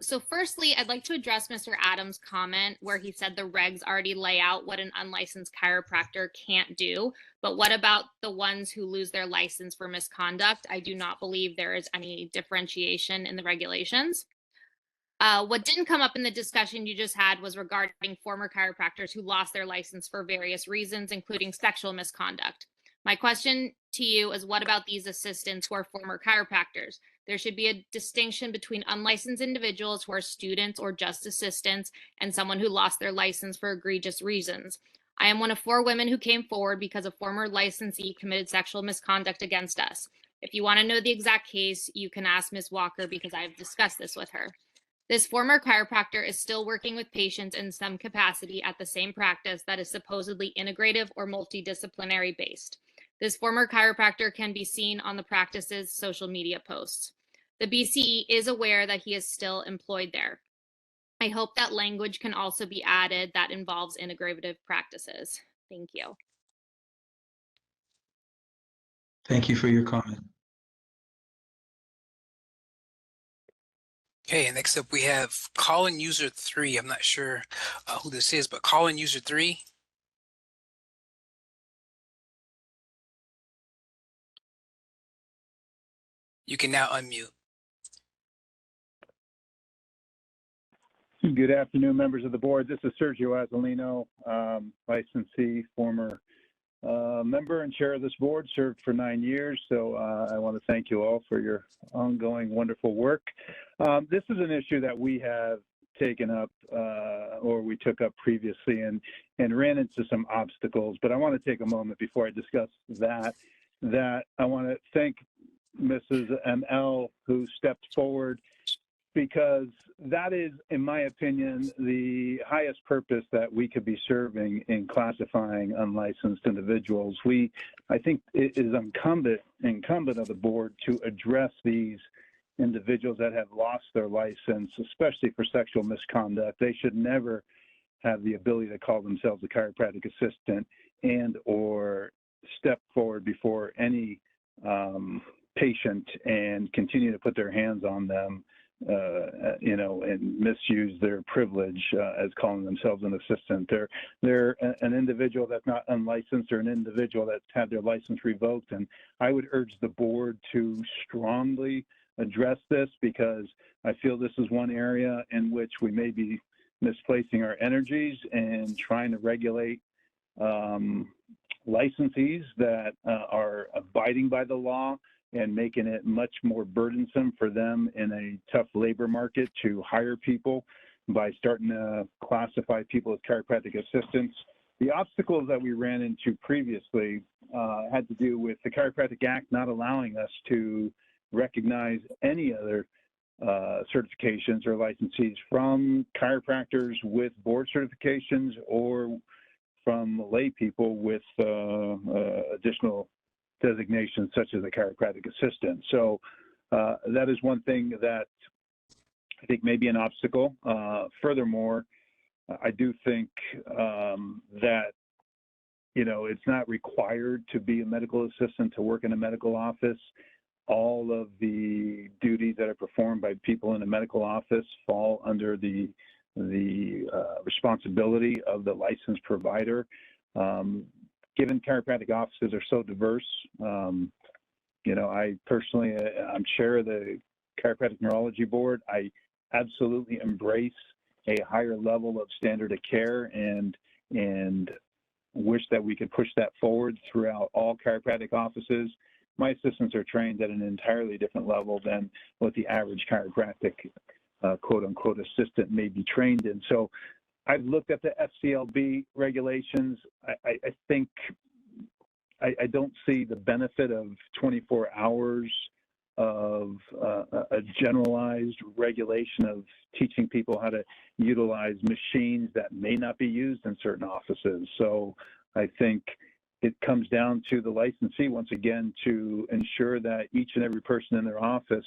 So firstly, I'd like to address Mr. Adams' comment where he said the regs already lay out what an unlicensed chiropractor can't do. But what about the ones who lose their license for misconduct? I do not believe there is any differentiation in the regulations. What didn't come up in the discussion you just had was regarding former chiropractors who lost their license for various reasons, including sexual misconduct. My question to you is, what about these assistants who are former chiropractors? There should be a distinction between unlicensed individuals who are students or just assistants and someone who lost their license for egregious reasons. I am one of 4 women who came forward because a former licensee committed sexual misconduct against us. If you want to know the exact case, you can ask Ms. Walker because I have discussed this with her. This former chiropractor is still working with patients in some capacity at the same practice that is supposedly integrative or multidisciplinary based. This former chiropractor can be seen on the practice's social media posts. The BCE is aware that he is still employed there. I hope that language can also be added that involves integrative practices. Thank you. Thank you for your comment. Okay, and next up we have call-in user 3. I'm not sure who this is, but call-in user 3. You can now unmute. Good afternoon, members of the board. This is Sergio Azzolino, licensee, former member and chair of this board, served for 9 years. So I want to thank you all for your ongoing wonderful work. This is an issue that we have taken up or we took up previously and ran into some obstacles. But I want to take a moment before I discuss that I want to thank Mrs. ML who stepped forward, because that is, in my opinion, the highest purpose that we could be serving in classifying unlicensed individuals. I think it is incumbent of the board to address these individuals that have lost their license, especially for sexual misconduct. They should never have the ability to call themselves a chiropractic assistant and or step forward before any patient and continue to put their hands on them, and misuse their privilege as calling themselves an assistant. They're an individual that's not unlicensed or an individual that's had their license revoked. And I would urge the board to strongly address this, because I feel this is one area in which we may be misplacing our energies and trying to regulate licensees that are abiding by the law and making it much more burdensome for them in a tough labor market to hire people by starting to classify people as chiropractic assistants. The obstacles that we ran into previously had to do with the Chiropractic Act not allowing us to recognize any other certifications or licensees from chiropractors with board certifications or from lay people with additional designations such as a chiropractic assistant. So that is one thing that I think may be an obstacle. Furthermore, I do think that, you know, it's not required to be a medical assistant to work in a medical office. All of the duties that are performed by people in a medical office fall under the responsibility of the licensed provider. Given chiropractic offices are so diverse, you know, I personally, I'm chair of the Chiropractic Neurology Board. I absolutely embrace a higher level of standard of care and wish that we could push that forward throughout all chiropractic offices. My assistants are trained at an entirely different level than what the average chiropractic quote unquote assistant may be trained in. So I've looked at the FCLB regulations. I think I don't see the benefit of 24 hours of a generalized regulation of teaching people how to utilize machines that may not be used in certain offices. So I think it comes down to the licensee, once again, to ensure that each and every person in their office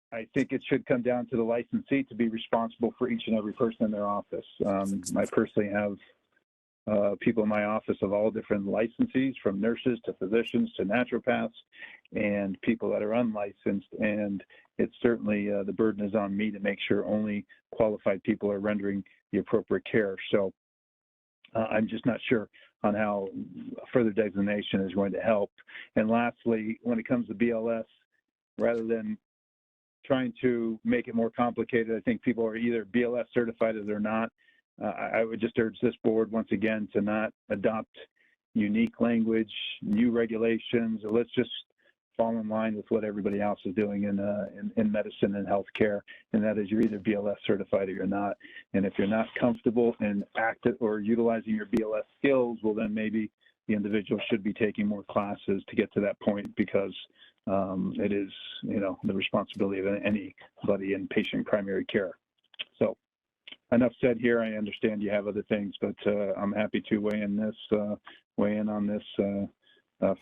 I think it should come down to the licensee to be responsible for each and every person in their office. I personally have people in my office of all different licensees, from nurses to physicians to naturopaths, and people that are unlicensed. And it's certainly the burden is on me to make sure only qualified people are rendering the appropriate care. So I'm just not sure on how further designation is going to help. And lastly, when it comes to BLS, rather than trying to make it more complicated, I think people are either BLS certified or they're not. I would just urge this board once again to not adopt unique language, new regulations. Let's just fall in line with what everybody else is doing in medicine and healthcare, and that is you're either BLS certified or you're not. And if you're not comfortable in active or utilizing your BLS skills, well, then maybe the individual should be taking more classes to get to that point, because it is, you know, the responsibility of anybody in patient primary care. So enough said here. I understand you have other things, but I'm happy to weigh in on this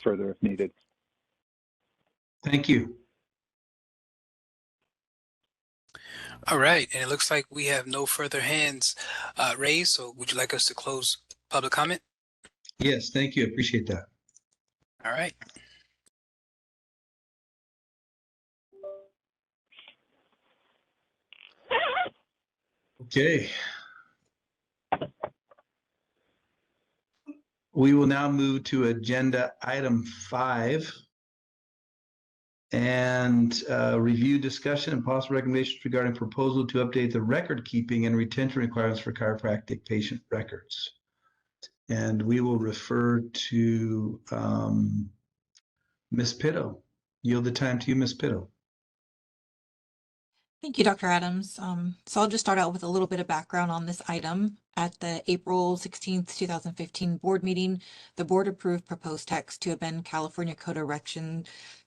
further if needed. Thank you. All right, and it looks like we have no further hands raised. So would you like us to close public comment? Yes, thank you. Appreciate that. All right. Okay. We will now move to agenda item 5 and review, discussion, and possible recommendations regarding proposal to update the record keeping and retention requirements for chiropractic patient records. And we will refer to Ms. Pitto. Yield the time to you, Ms. Pitto. Thank you, Dr. Adams. So I'll just start out with a little bit of background on this item. At the April 16th, 2015 board meeting, the board approved proposed text to amend California Code of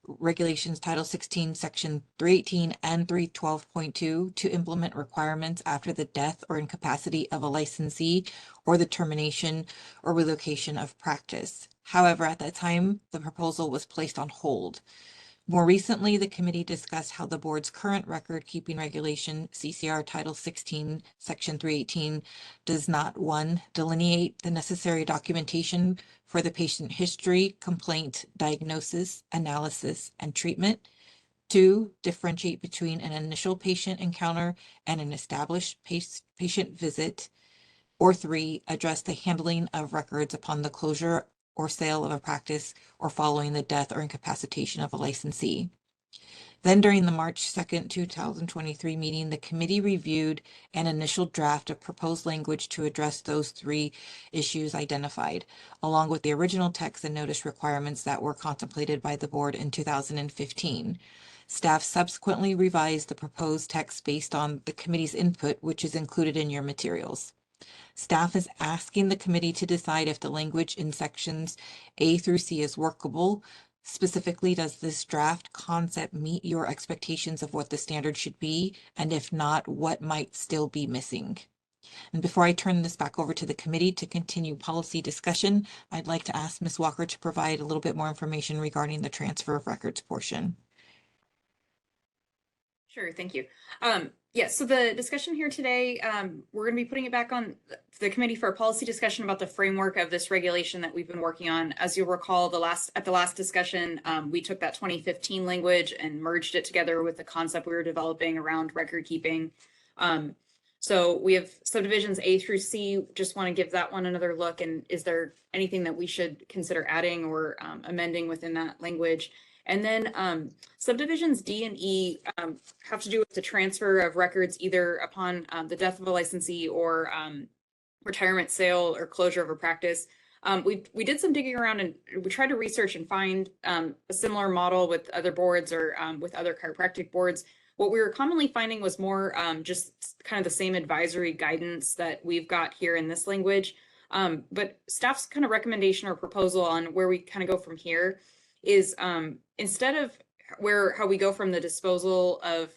Regulations Title 16, Section 318 and 312.2 to implement requirements after the death or incapacity of a licensee or the termination or relocation of practice. However, at that time, the proposal was placed on hold. More recently, the committee discussed how the board's current record-keeping regulation, CCR Title 16, Section 318, does not, 1, delineate the necessary documentation for the patient history, complaint, diagnosis, analysis, and treatment, 2, differentiate between an initial patient encounter and an established patient visit, or 3, address the handling of records upon the closure or sale of a practice or following the death or incapacitation of a licensee. Then during the March 2nd, 2023 meeting, the committee reviewed an initial draft of proposed language to address those 3 issues identified, along with the original text and notice requirements that were contemplated by the board in 2015. Staff subsequently revised the proposed text based on the committee's input, which is included in your materials. Staff is asking the committee to decide if the language in sections A through C is workable. Specifically, does this draft concept meet your expectations of what the standard should be? And if not, what might still be missing? And before I turn this back over to the committee to continue policy discussion, I'd like to ask Ms. Walker to provide a little bit more information regarding the transfer of records portion. Sure, thank you. Yes, so the discussion here today, we're going to be putting it back on the committee for a policy discussion about the framework of this regulation that we've been working on. As you'll recall, at the last discussion, we took that 2015 language and merged it together with the concept we were developing around record keeping. So we have subdivisions A through C. Just want to give that one another look. And is there anything that we should consider adding or amending within that language? And then subdivisions D and E have to do with the transfer of records either upon the death of a licensee or retirement, sale, or closure of a practice. We did some digging around and we tried to research and find a similar model with other boards or with other chiropractic boards. What we were commonly finding was more just kind of the same advisory guidance that we've got here in this language. But staff's kind of recommendation or proposal on where we kind of go from here is instead of how we go from the disposal of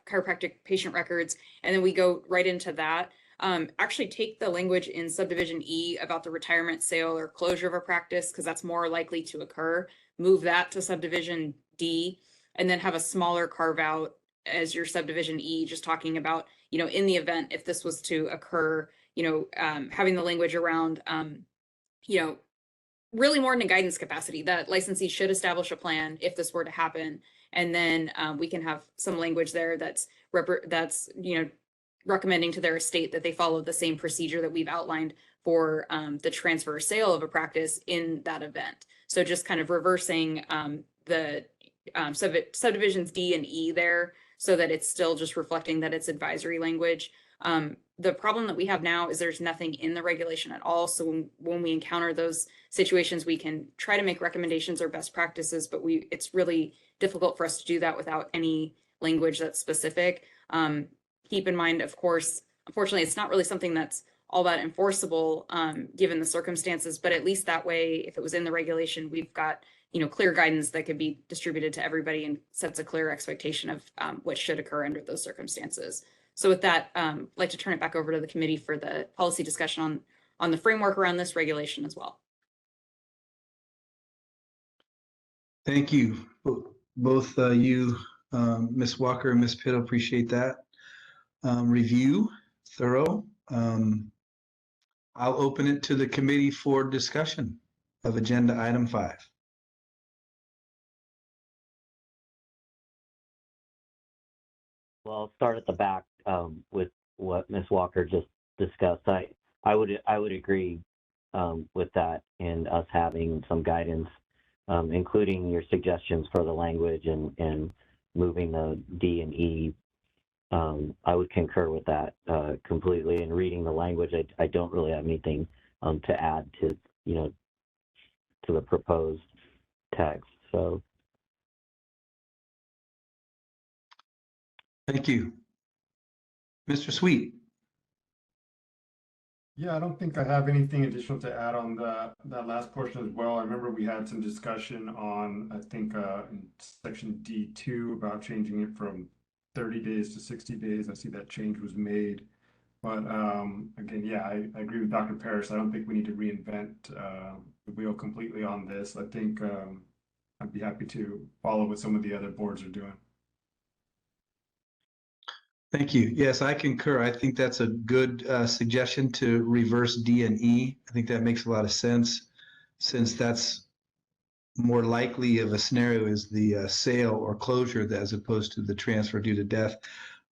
chiropractic patient records and then we go right into that, actually take the language in subdivision E about the retirement, sale, or closure of a practice, because that's more likely to occur, move that to subdivision D, and then have a smaller carve out as your subdivision E, just talking about, in the event if this was to occur, having the language around, really more in a guidance capacity that licensee should establish a plan if this were to happen. And then we can have some language there that's recommending to their estate that they follow the same procedure that we've outlined for the transfer or sale of a practice in that event. So just kind of reversing the subdivisions D and E there so that it's still just reflecting that it's advisory language. The problem that we have now is there's nothing in the regulation at all. So when we encounter those situations, we can try to make recommendations or best practices, but it's really difficult for us to do that without any language that's specific. Keep in mind, of course, unfortunately, it's not really something that's all that enforceable given the circumstances, but at least that way, if it was in the regulation, we've got clear guidance that could be distributed to everybody and sets a clear expectation of what should occur under those circumstances. So with that, I'd like to turn it back over to the committee for the policy discussion on the framework around this regulation as well. Thank you, both you, Ms. Walker and Ms. Pitt, appreciate that review, thorough. I'll open it to the committee for discussion of agenda item 5. Well, I'll start at the back with what Ms. Walker just discussed. I would agree with that and us having some guidance, including your suggestions for the language and moving the D and E. I would concur with that completely. And reading the language, I don't really have anything to add to to the proposed text. So. Thank you. Mr. Sweet. Yeah, I don't think I have anything additional to add on that last portion as well. I remember we had some discussion on, I think, in section D2 about changing it from 30 days to 60 days. I see that change was made. But again, yeah, I agree with Dr. Parrish. I don't think we need to reinvent the wheel completely on this. I think I'd be happy to follow what some of the other boards are doing. Thank you. Yes, I concur. I think that's a good suggestion to reverse D and E. I think that makes a lot of sense since that's more likely of a scenario is the sale or closure as opposed to the transfer due to death.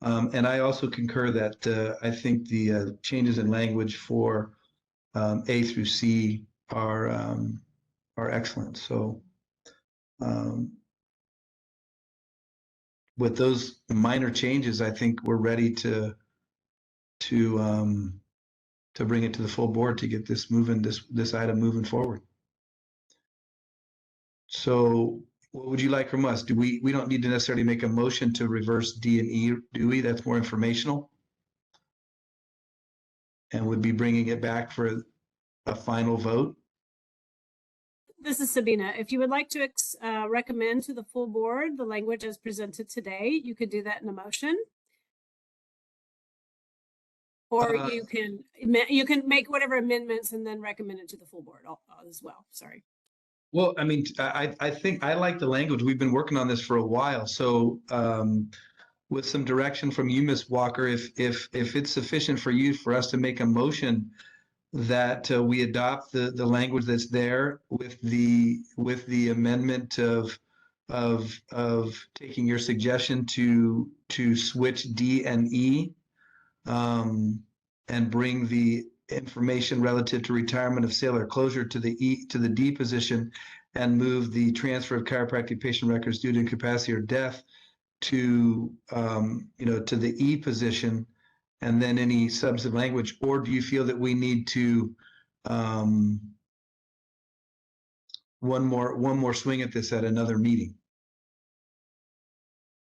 And I also concur that I think the changes in language for A through C are excellent. So with those minor changes, I think we're ready to bring it to the full board to get this moving, this item moving forward. So what would you like from us? We don't need to necessarily make a motion to reverse D and E, do we? That's more informational. And would be bringing it back for a final vote. This is Sabina. If you would like to recommend to the full board the language as presented today, you could do that in a motion. Or you can make whatever amendments and then recommend it to the full board as well. Sorry. Well, I mean, I think I like the language. We've been working on this for a while. So with some direction from you, Ms. Walker, if it's sufficient for you for us to make a motion that we adopt the language that's there with the amendment of taking your suggestion to switch D and E and bring the information relative to retirement of sale or closure to the D position and move the transfer of chiropractic patient records due to incapacity or death to to the E position, and then any substantive language, or do you feel that we need to one more swing at this at another meeting?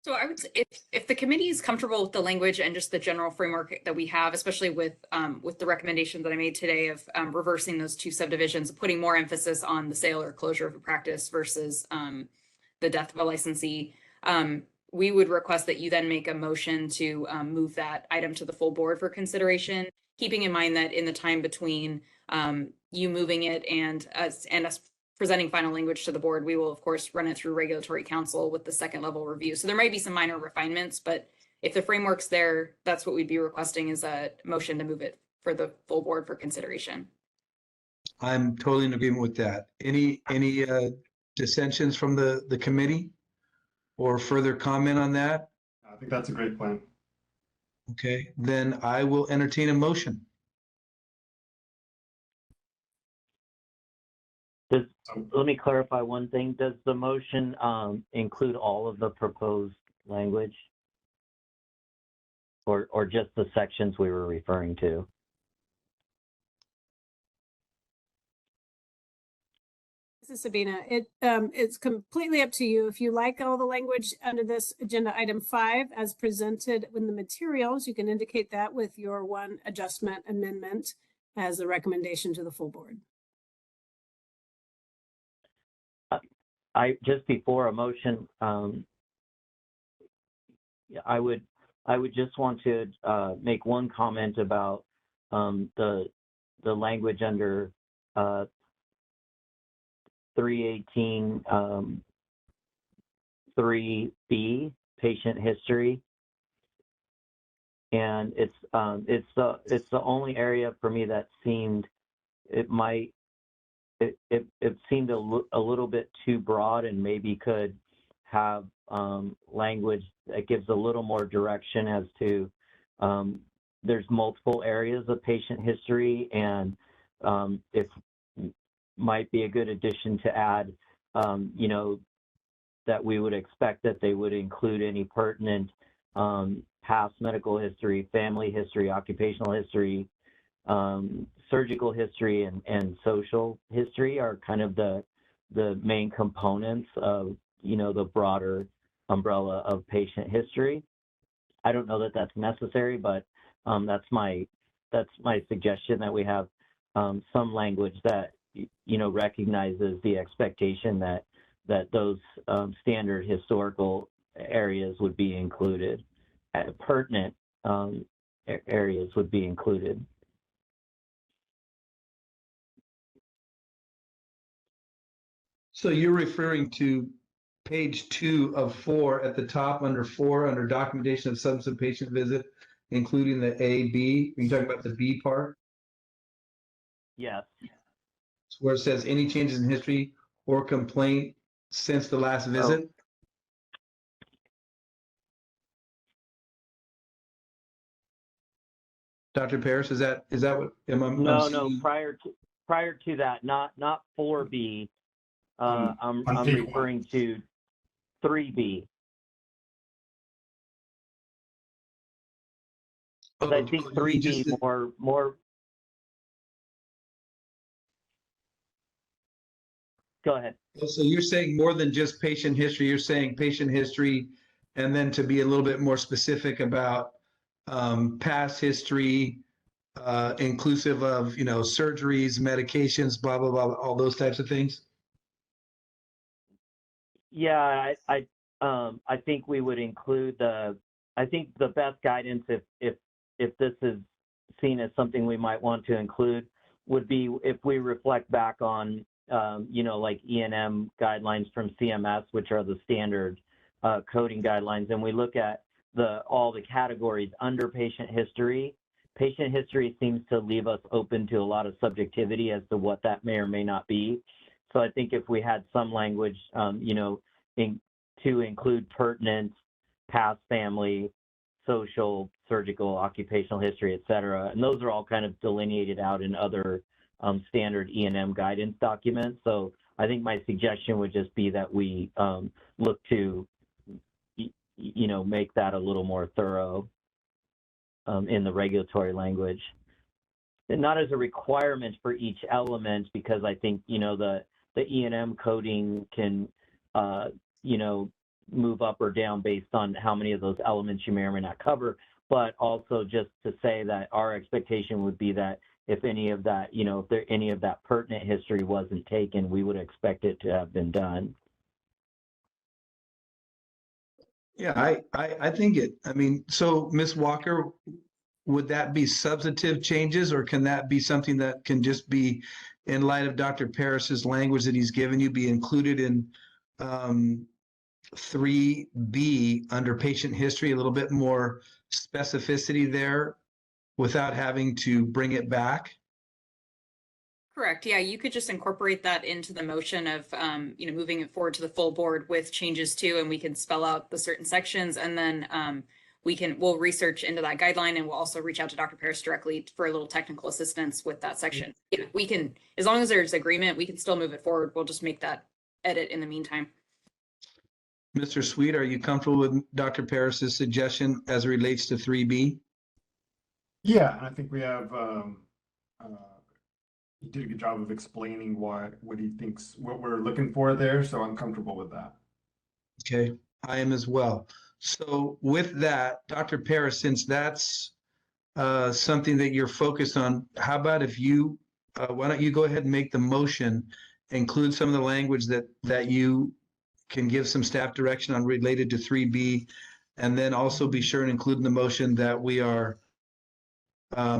So I would say if the committee is comfortable with the language and just the general framework that we have, especially with the recommendation that I made today of reversing those two subdivisions, putting more emphasis on the sale or closure of a practice versus the death of a licensee, we would request that you then make a motion to move that item to the full board for consideration, keeping in mind that in the time between you moving it and us presenting final language to the board, we will of course run it through regulatory counsel with the second level review. So there might be some minor refinements, but if the framework's there, that's what we'd be requesting, is a motion to move it for the full board for consideration. I'm totally in agreement with that. Any dissensions from the committee or further comment on that? I think that's a great plan. Okay, then I will entertain a motion. Let me clarify one thing. Does the motion include all of the proposed language? Or just the sections we were referring to? This is Sabina. It's completely up to you. If you like all the language under this agenda item 5 as presented in the materials, you can indicate that with your one adjustment amendment as a recommendation to the full board. I just before a motion, I would just want to make one comment about the language under 318 3B, patient history, and it's the only area for me that seemed it seemed a little bit too broad, and maybe could have language that gives a little more direction as to there's multiple areas of patient history, and it might be a good addition to add, that we would expect that they would include any pertinent past medical history, family history, occupational history, surgical history, and social history are kind of the main components of the broader umbrella of patient history. I don't know that that's necessary, but that's my suggestion, that we have some language that recognizes the expectation that those standard historical areas would be included, pertinent areas would be included. So you're referring to page 2 of 4 at the top under 4 under documentation of substance patient visit, including the A, B. Are you talking about the B part? Yes. Where it says any changes in history or complaint since the last visit? Dr. Parrish, is that what No, prior to that, not 4B. I'm referring to 3B. Oh, I think 3B more. Go ahead. So you're saying more than just patient history, you're saying patient history, and then to be a little bit more specific about past history, inclusive of, surgeries, medications, blah, blah, blah, all those types of things? Yeah, I think we would include I think the best guidance if this is seen as something we might want to include would be if we reflect back on, like E&M guidelines from CMS, which are the standard coding guidelines, and we look at all the categories under patient history. Patient history seems to leave us open to a lot of subjectivity as to what that may or may not be. So I think if we had some language, to include pertinent, past family, social, surgical, occupational history, et cetera, and those are all kind of delineated out in other standard E&M guidance documents. So I think my suggestion would just be that we look to, make that a little more thorough in the regulatory language. And not as a requirement for each element, because I think, the E&M coding can, move up or down based on how many of those elements you may or may not cover, but also just to say that our expectation would be that if any of that, if any of that pertinent history wasn't taken, we would expect it to have been done. Yeah, I think so Ms. Walker, would that be substantive changes, or can that be something that can just be, in light of Dr. Paris's language that he's given you, be included in 3B under patient history, a little bit more specificity there without having to bring it back? Correct. Yeah, you could just incorporate that into the motion of, moving it forward to the full board with changes too, and we can spell out the certain sections, and then we'll research into that guideline, and we'll also reach out to Dr. Paris directly for a little technical assistance with that section. Yeah, we can, as long as there's agreement, we can still move it forward. We'll just make that edit in the meantime. Mr. Sweet, are you comfortable with Dr. Paris's suggestion as it relates to 3B? Yeah, I think we have, he did a good job of explaining what he thinks, what we're looking for there, so I'm comfortable with that. Okay, I am as well. So with that, Dr. Paris, since that's something that you're focused on, how about if you, why don't you go ahead and make the motion, include some of the language that you can give some staff direction on related to 3B, and then also be sure and include in the motion that we are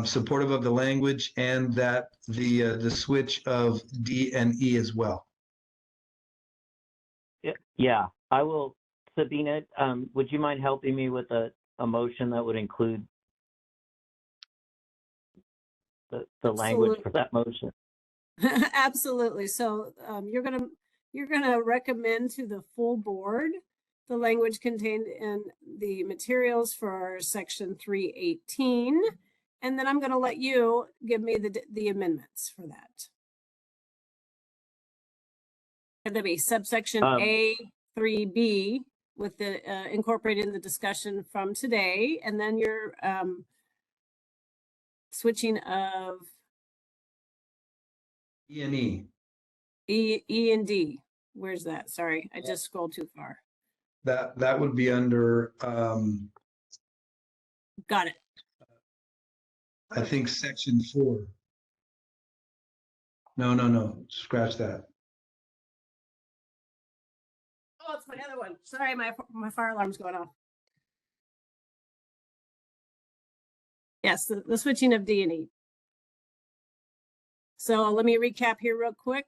supportive of the language and that the switch of D and E as well. Yeah, I will. Sabina, would you mind helping me with a motion that would include the language for that motion? Absolutely. So you're gonna recommend to the full board the language contained in the materials for section 318. And then I'm going to let you give me the amendments for that. Could there be subsection A, 3B with the incorporating the discussion from today, and then your switching of E and E. E and D. Where's that? Sorry, I just scrolled too far. That would be under Got it. I think section 4. No, scratch that. Oh, it's my other one. Sorry, my fire alarm's going off. Yes, the switching of D and E. So let me recap here real quick.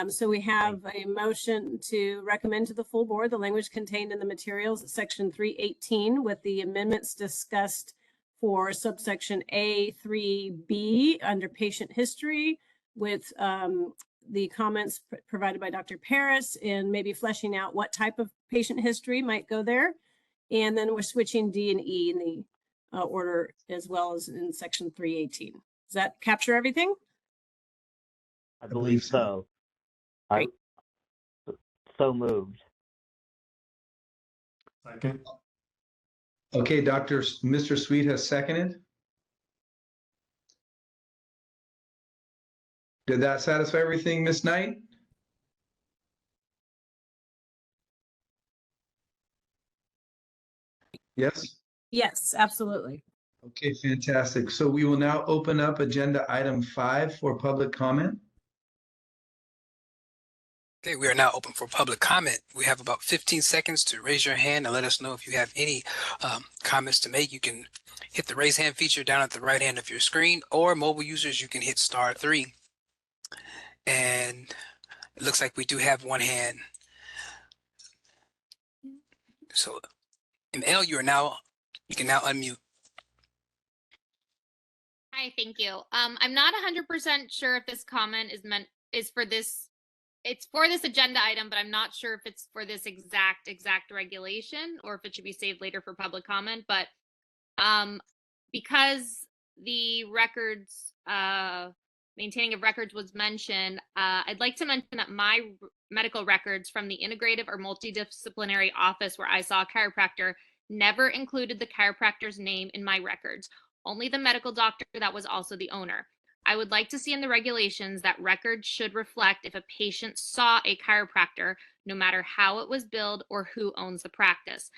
So we have a motion to recommend to the full board the language contained in the materials at section 318 with the amendments discussed for subsection A, 3B under patient history with the comments provided by Dr. Paris and maybe fleshing out what type of patient history might go there. And then we're switching D and E in the order as well as in section 318. Does that capture everything? I believe so. Great. So moved. Second. Okay, Mr. Sweet has seconded. Did that satisfy everything, Ms. Knight? Yes? Yes, absolutely. Okay, fantastic. So we will now open up agenda item 5 for public comment. Okay, we are now open for public comment. We have about 15 seconds to raise your hand and let us know if you have any comments to make. You can hit the raise hand feature down at the right hand of your screen, or mobile users, you can hit *3. And it looks like we do have one hand. So, ML, you can now unmute. Hi, thank you. I'm not 100% sure if this comment is for this. It's for this agenda item, but I'm not sure if it's for this exact regulation or if it should be saved later for public comment. But because the records, maintaining of records was mentioned, I'd like to mention that my medical records from the integrative or multidisciplinary office where I saw a chiropractor never included the chiropractor's name in my records, only the medical doctor that was also the owner. I would like to see in the regulations that records should reflect if a patient saw a chiropractor, no matter how it was billed or who owns the practice.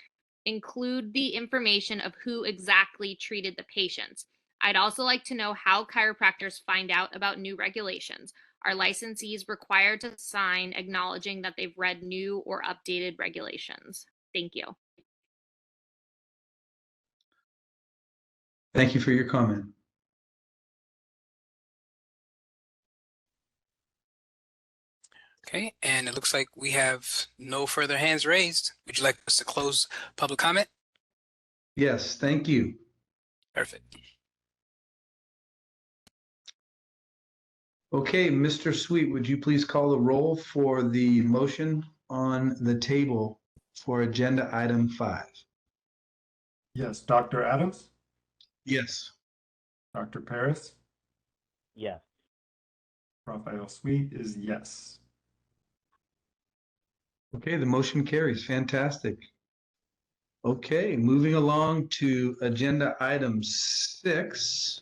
Include the information of who exactly treated the patients. I'd also like to know how chiropractors find out about new regulations. Are licensees required to sign acknowledging that they've read new or updated regulations? Thank you. Thank you for your comment. Okay, and it looks like we have no further hands raised. Would you like us to close public comment? Yes, thank you. Perfect. Okay, Mr. Sweet, would you please call the roll for the motion on the table for agenda item 5? Yes, Dr. Adams, Yes. Dr. Paris, Yes. Raphael Sweet is yes. Okay, the motion carries. Fantastic. Okay, moving along to agenda item 6.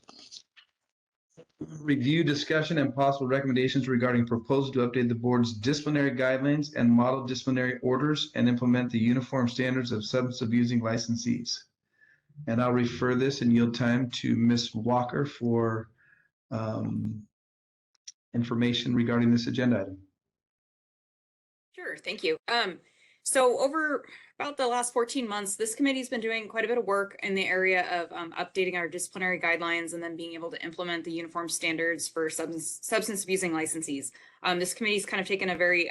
Review, discussion, and possible recommendations regarding proposal to update the board's disciplinary guidelines and model disciplinary orders and implement the uniform standards of substance abusing licensees. And I'll refer this and yield time to Ms. Walker for information regarding this agenda item. Sure, thank you. So over about the last 14 months, this committee's been doing quite a bit of work in the area of updating our disciplinary guidelines and then being able to implement the uniform standards for substance abusing licensees. This committee's kind of taken a very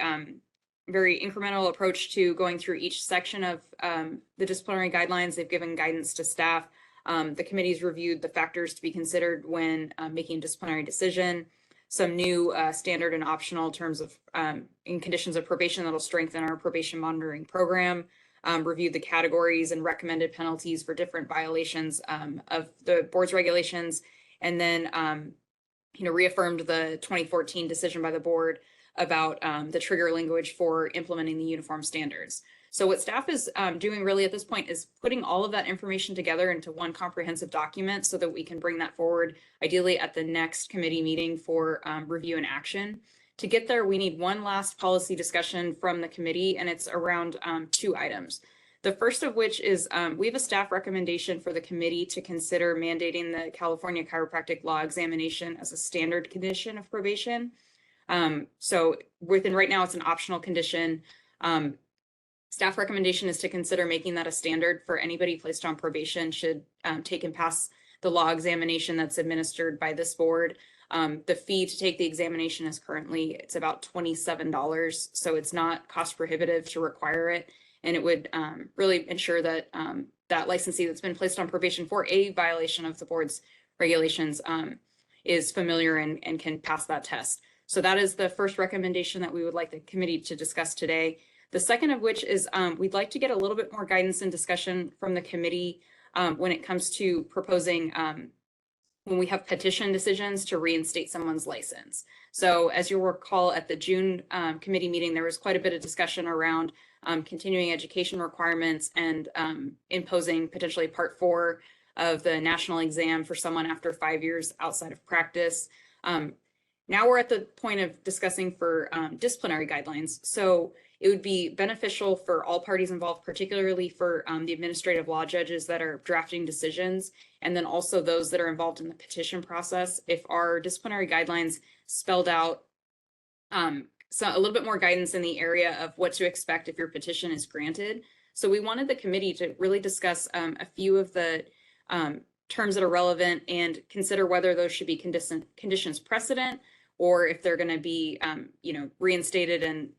incremental approach to going through each section of the disciplinary guidelines. They've given guidance to staff. The committee's reviewed the factors to be considered when making a disciplinary decision. Some new standard and optional terms of in conditions of probation that'll strengthen our probation monitoring program, reviewed the categories and recommended penalties for different violations of the board's regulations, and then reaffirmed the 2014 decision by the board about the trigger language for implementing the uniform standards. So what staff is doing really at this point is putting all of that information together into one comprehensive document so that we can bring that forward, ideally at the next committee meeting for review and action. To get there, we need one last policy discussion from the committee, and it's around 2 items. The first of which is we have a staff recommendation for the committee to consider mandating the California chiropractic law examination as a standard condition of probation. So right now it's an optional condition. Staff recommendation is to consider making that a standard for anybody placed on probation should take and pass the law examination that's administered by this board. The fee to take the examination is currently, it's about $27. So it's not cost prohibitive to require it. And it would really ensure that that licensee that's been placed on probation for a violation of the board's regulations is familiar and can pass that test. So that is the first recommendation that we would like the committee to discuss today. The second of which is we'd like to get a little bit more guidance and discussion from the committee when it comes to proposing when we have petition decisions to reinstate someone's license. So as you'll recall at the June committee meeting, there was quite a bit of discussion around continuing education requirements and imposing potentially part 4 of the national exam for someone after 5 years outside of practice. Now we're at the point of discussing for disciplinary guidelines. So it would be beneficial for all parties involved, particularly for the administrative law judges that are drafting decisions, and then also those that are involved in the petition process. If our disciplinary guidelines spelled out so a little bit more guidance in the area of what to expect if your petition is granted. So we wanted the committee to really discuss a few of the terms that are relevant and consider whether those should be conditions precedent, or if they're going to be, reinstated and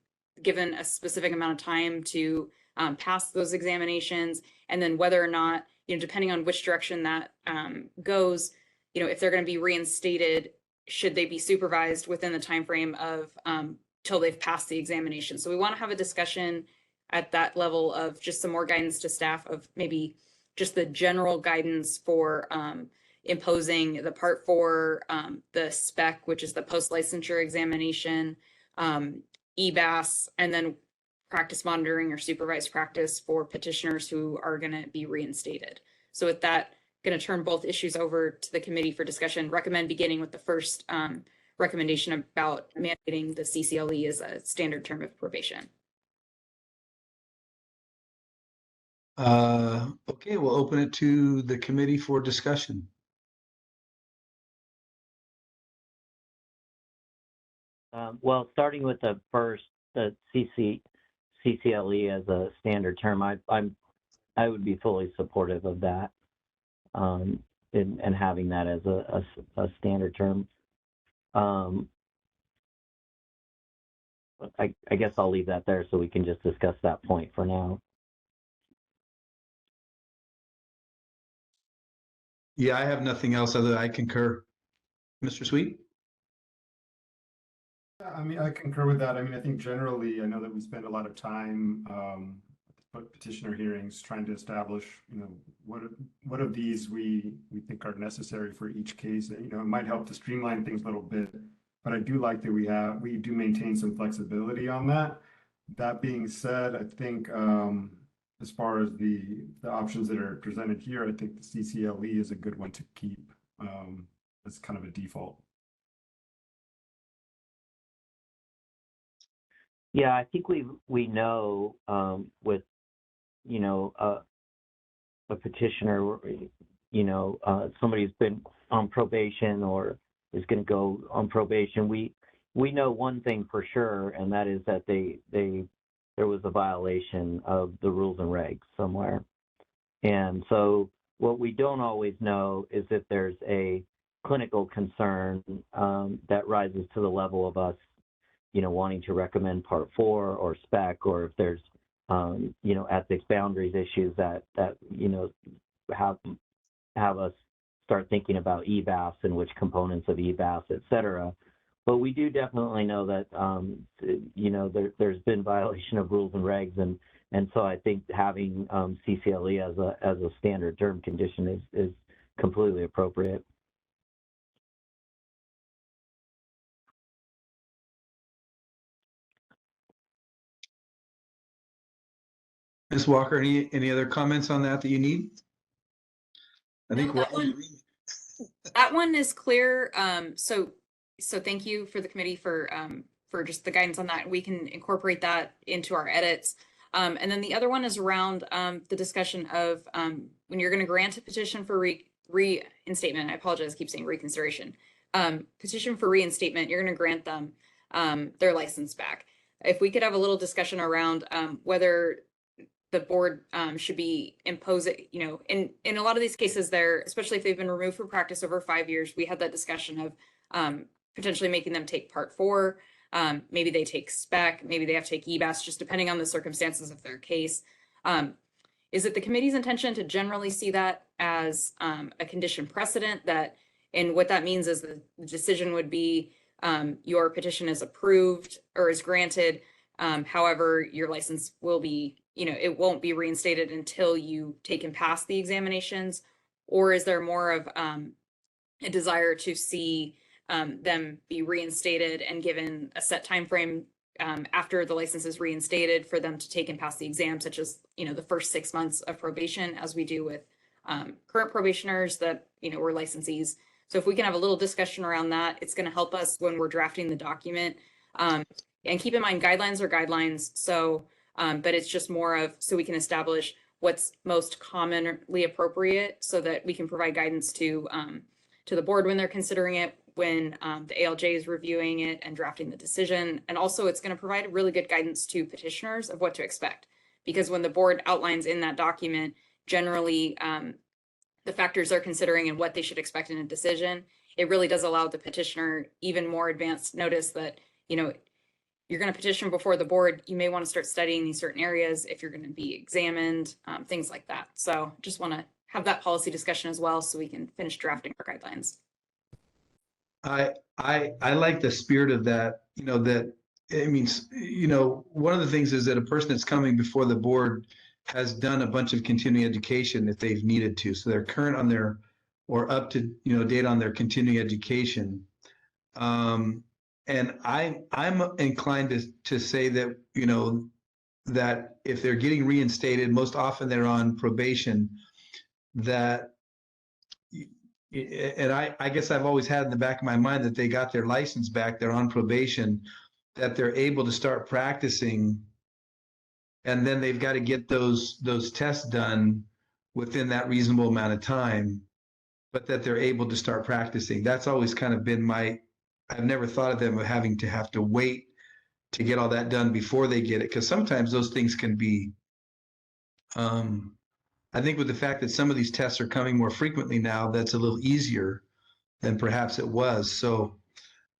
given a specific amount of time to pass those examinations, and then whether or not, depending on which direction that goes, if they're going to be reinstated, should they be supervised within the time frame of till they've passed the examination. So we want to have a discussion at that level of just some more guidance to staff of maybe just the general guidance for imposing the Part 4, the SPEC, which is the post-licensure examination, EBAS, and then practice monitoring or supervised practice for petitioners who are going to be reinstated. So with that, going to turn both issues over to the committee for discussion. Recommend beginning with the first recommendation about mandating the CCLE as a standard term of probation. Okay, we'll open it to the committee for discussion. Well, starting with the first, the CCLE as a standard term, I would be fully supportive of that, and having that as a standard term. I guess I'll leave that there so we can just discuss that point for now. Yeah, I have nothing else other than I concur. Mr. Sweet? I mean, I concur with that. I mean, I think generally, I know that we spend a lot of time petitioner hearings trying to establish, what of these we think are necessary for each case. It might help to streamline things a little bit, but I do like that we do maintain some flexibility on that. That being said, I think as far as the options that are presented here, I think the CCLE is a good one to keep as kind of a default. Yeah, I think we know with a petitioner, somebody's been on probation or is going to go on probation. We know one thing for sure, and that is that there was a violation of the rules and regs somewhere. And so what we don't always know is if there's a clinical concern that rises to the level of us wanting to recommend Part 4 or SPEC, or if there's, ethics boundaries issues that have us start thinking about EBAS and which components of EBAS, et cetera. But we do definitely know that, there's been violation of rules and regs. And so I think having CCLE as a standard term condition is completely appropriate. Ms. Walker, any other comments on that you need? I think that one is clear. So thank you for the committee for just the guidance on that. We can incorporate that into our edits. And then the other one is around the discussion of when you're going to grant a petition for reinstatement. I apologize, I keep saying reconsideration. Petition for reinstatement, you're going to grant them their license back. If we could have a little discussion around whether the board should be imposing, in a lot of these cases there, especially if they've been removed from practice over 5 years, we had that discussion of potentially making them take Part 4. Maybe they take SPEC, maybe they have to take EBAS, just depending on the circumstances of their case. Is it the committee's intention to generally see that as a condition precedent and what that means is the decision would be your petition is approved or is granted. However, your license will be, it won't be reinstated until you take and pass the examinations? Or is there more of a desire to see them be reinstated and given a set time frame after the license is reinstated for them to take and pass the exam, such as the first 6 months of probation, as we do with current probationers that were licensees? So if we can have a little discussion around that, it's going to help us when we're drafting the document. And keep in mind, guidelines are guidelines. So, but it's just more of, so we can establish what's most commonly appropriate so that we can provide guidance to the board when they're considering it, when the ALJ is reviewing it and drafting the decision. And also it's going to provide really good guidance to petitioners of what to expect. Because when the board outlines in that document, generally the factors they're considering and what they should expect in a decision, it really does allow the petitioner even more advanced notice that, you know, you're going to petition before the board, you may want to start studying these certain areas if you're going to be examined, things like that. So just want to have that policy discussion as well so we can finish drafting our guidelines. I like the spirit of that, you know, that it means, you know, one of the things is that a person that's coming before the board has done a bunch of continuing education if they've needed to. So they're current on their, or up to, you know, date on their continuing education. And I'm inclined to say that, you know, that if they're getting reinstated, most often they're on probation, that, and I guess I've always had in the back of my mind that they got their license back, they're on probation, that they're able to start practicing, and then they've got to get those tests done within that reasonable amount of time, but that they're able to start practicing. That's always kind of been I've never thought of them having to have to wait to get all that done before they get it, because sometimes those things can be, I think with the fact that some of these tests are coming more frequently now, that's a little easier than perhaps it was. So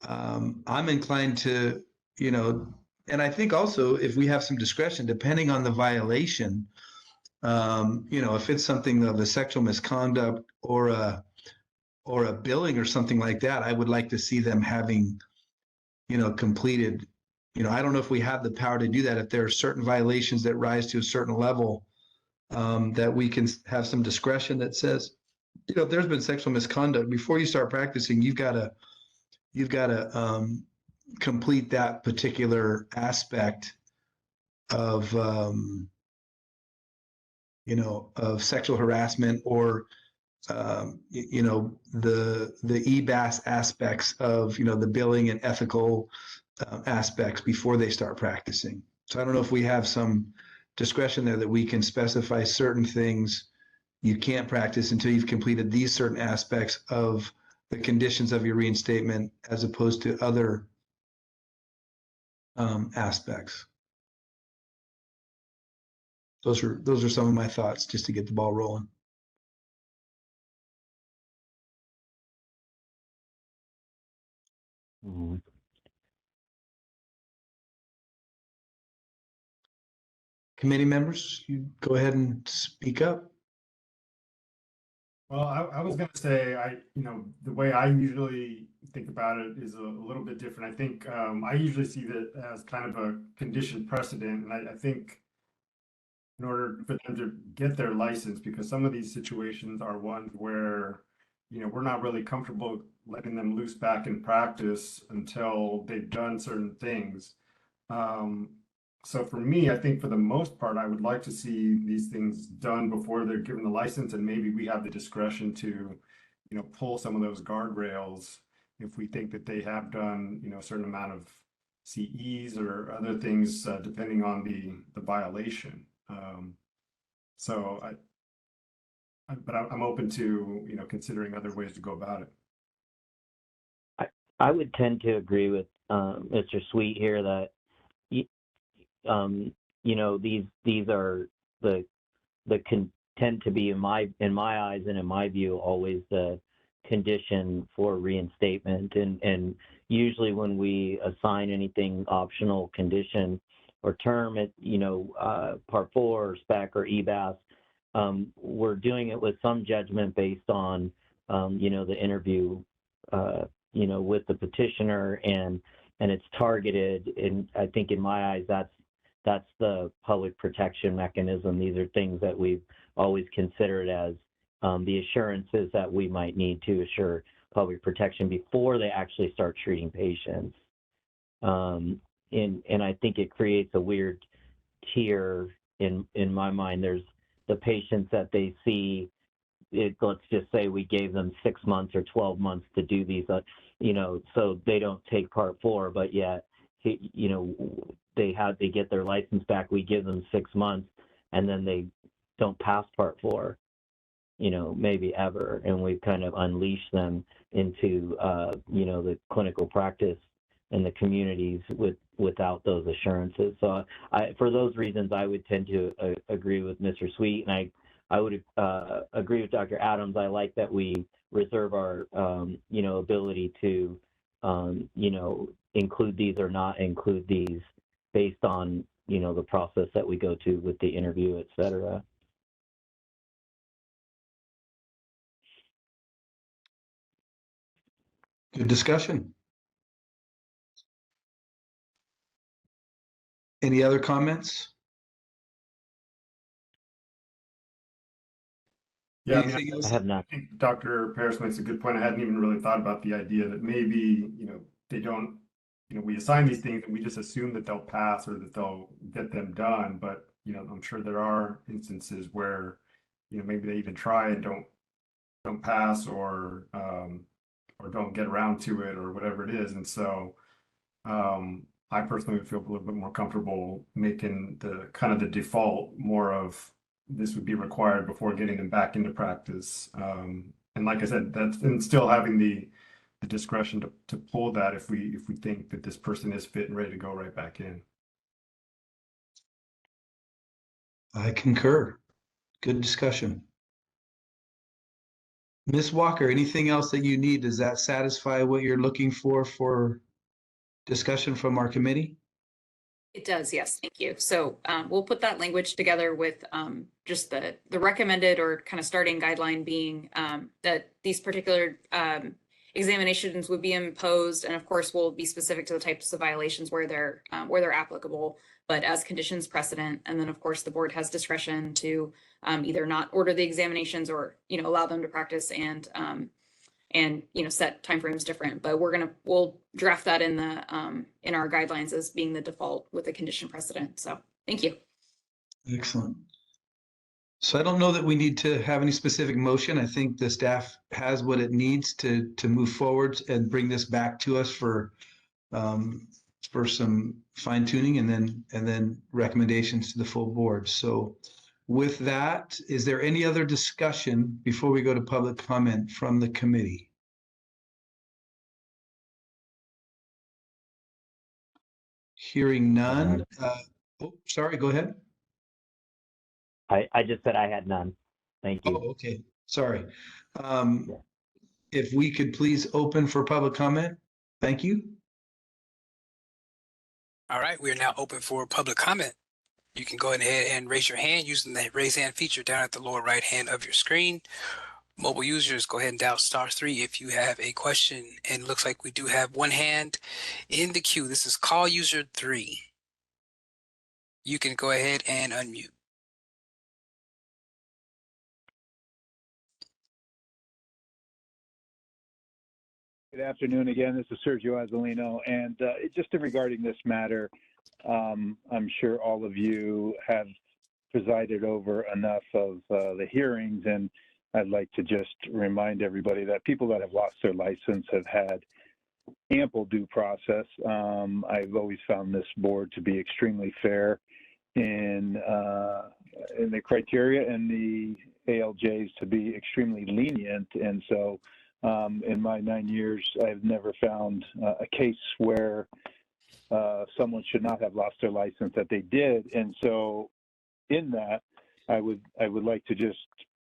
I'm inclined to, you know, and I think also if we have some discretion, depending on the violation, you know, if it's something of a sexual misconduct or a billing or something like that, I would like to see them having, you know, completed, you know, I don't know if we have the power to do that. If there are certain violations that rise to a certain level, that we can have some discretion that says, you know, if there's been sexual misconduct, before you start practicing, you've got to complete that particular aspect of, you know, of sexual harassment or, you know, the EBAS aspects of, you know, the billing and ethical aspects before they start practicing. So I don't know if we have some discretion there that we can specify certain things you can't practice until you've completed these certain aspects of the conditions of your reinstatement, as opposed to other aspects. Those are some of my thoughts just to get the ball rolling. Mm-hmm. Committee members, you go ahead and speak up. Well, I was gonna say, you know, the way I usually think about it is a little bit different. I think I usually see that as kind of a condition precedent, and I think in order for them to get their license, because some of these situations are ones where, you know, we're not really comfortable letting them loose back in practice until they've done certain things. So for me, I think for the most part, I would like to see these things done before they're given the license, and maybe we have the discretion to, you know, pull some of those guardrails if we think that they have done, you know, a certain amount of CEs or other things, depending on the violation. So but I'm open to, you know, considering other ways to go about it. I would tend to agree with Mr. Sweet here that you know, these are tend to be in my eyes and in my view always the condition for reinstatement, and usually when we assign anything optional condition or term at, you know, part 4 or spec or EBAS, we're doing it with some judgment based on you know, the interview you know, with the petitioner, and it's targeted, and I think in my eyes that's the public protection mechanism. These are things that we've always considered as the assurances that we might need to assure public protection before they actually start treating patients. And I think it creates a weird tier in my mind. There's the patients that they see let's just say we gave them 6 months or 12 months to do these, so they don't take Part 4, but yet, they get their license back. We give them 6 months, and then they don't pass Part 4, maybe ever, and we've kind of unleashed them into, the clinical practice in the communities without those assurances. So for those reasons, I would tend to agree with Mr. Sweet, and I would agree with Dr. Adams. I like that we reserve our, ability to, include these or not include these based on, the process that we go to with the interview, et cetera. Good discussion. Any other comments? Yeah, I mean, Anything else? I have not. I think Dr. Paris makes a good point. I hadn't even really thought about the idea that maybe, they don't, we assign these things and we just assume that they'll pass or that they'll get them done. But, I'm sure there are instances where, maybe they even try and don't pass or don't get around to it or whatever it is. And so, I personally would feel a little bit more comfortable making the kind of the default more of this would be required before getting them back into practice. And like I said, and still having the discretion to pull that if we think that this person is fit and ready to go right back in. I concur. Good discussion. Ms. Walker, anything else that you need? Does that satisfy what you're looking for discussion from our committee? It does, yes, thank you. So we'll put that language together with just the recommended or kind of starting guideline being that these particular examinations would be imposed, and of course will be specific to the types of violations where they're applicable, but as conditions precedent. And then of course the board has discretion to either not order the examinations or allow them to practice and set timeframes different. But we'll draft that in our guidelines as being the default with the condition precedent. So thank you. Excellent. So I don't know that we need to have any specific motion. I think the staff has what it needs to move forward and bring this back to us for some fine tuning and then recommendations to the full board. So with that, is there any other discussion before we go to public comment from the committee? Hearing none. Sorry, go ahead. I just said I had none. Thank you. Oh, okay. Sorry. If we could please open for public comment. Thank you. All right, we are now open for public comment. You can go ahead and raise your hand using the raise hand feature down at the lower right hand of your screen. Mobile users, go ahead and dial *3 if you have a question. And it looks like we do have one hand in the queue. This is call user 3. You can go ahead and unmute. Good afternoon again. This is Sergio Azzolino. And just regarding this matter, I'm sure all of you have presided over enough of the hearings, and I'd like to just remind everybody that people that have lost their license have had ample due process. I've always found this board to be extremely fair in the criteria, and the ALJs to be extremely lenient. And so in my 9 years, I've never found a case where someone should not have lost their license that they did. And so in that, I would like to just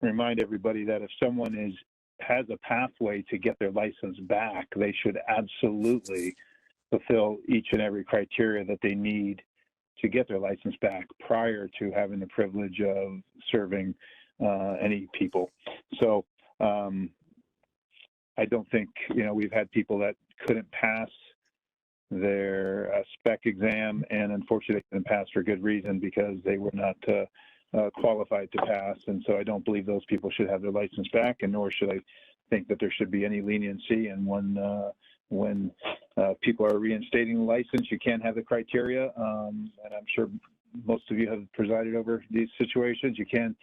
remind everybody that if someone has a pathway to get their license back, they should absolutely fulfill each and every criteria that they need to get their license back prior to having the privilege of serving any people. So I don't think, we've had people that couldn't pass their spec exam, and unfortunately they couldn't pass for good reason because they were not qualified to pass. And so I don't believe those people should have their license back, and nor should I think that there should be any leniency. And when people are reinstating the license, you can't have the criteria. And I'm sure most of you have presided over these situations. You can't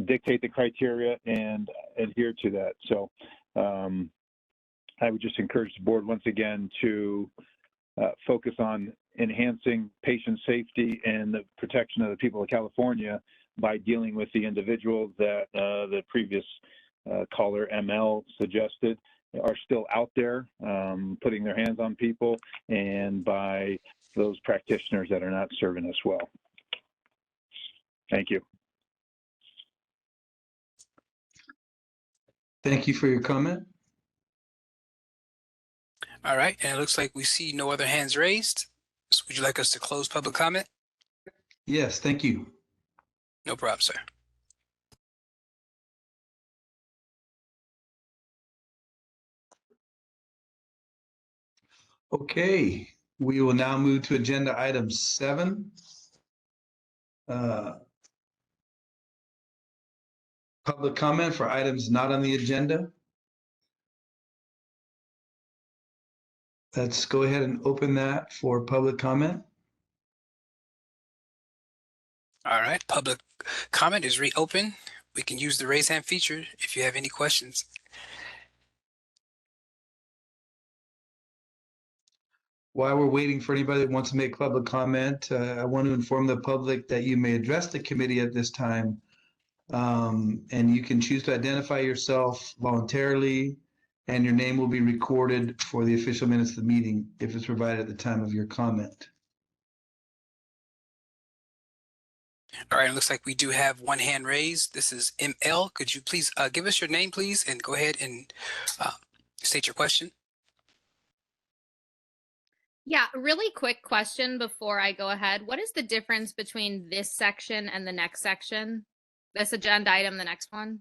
dictate the criteria and adhere to that. So I would just encourage the board once again to focus on enhancing patient safety and the protection of the people of California by dealing with the individuals that the previous caller ML suggested are still out there putting their hands on people, and by those practitioners that are not serving us well. Thank you. Thank you for your comment. All right, and it looks like we see no other hands raised. So would you like us to close public comment? Yes, thank you. No problem, sir. Okay, we will now move to agenda item 7. Public comment for items not on the agenda. Let's go ahead and open that for public comment. All right, public comment is reopened. We can use the raise hand feature if you have any questions. While we're waiting for anybody that wants to make public comment, I want to inform the public that you may address the committee at this time. And you can choose to identify yourself voluntarily, and your name will be recorded for the official minutes of the meeting if it's provided at the time of your comment. All right, it looks like we do have one hand raised. This is ML. Could you please give us your name, please, and go ahead and state your question? Yeah, really quick question before I go ahead. What is the difference between this section and the next section? This agenda item, the next one?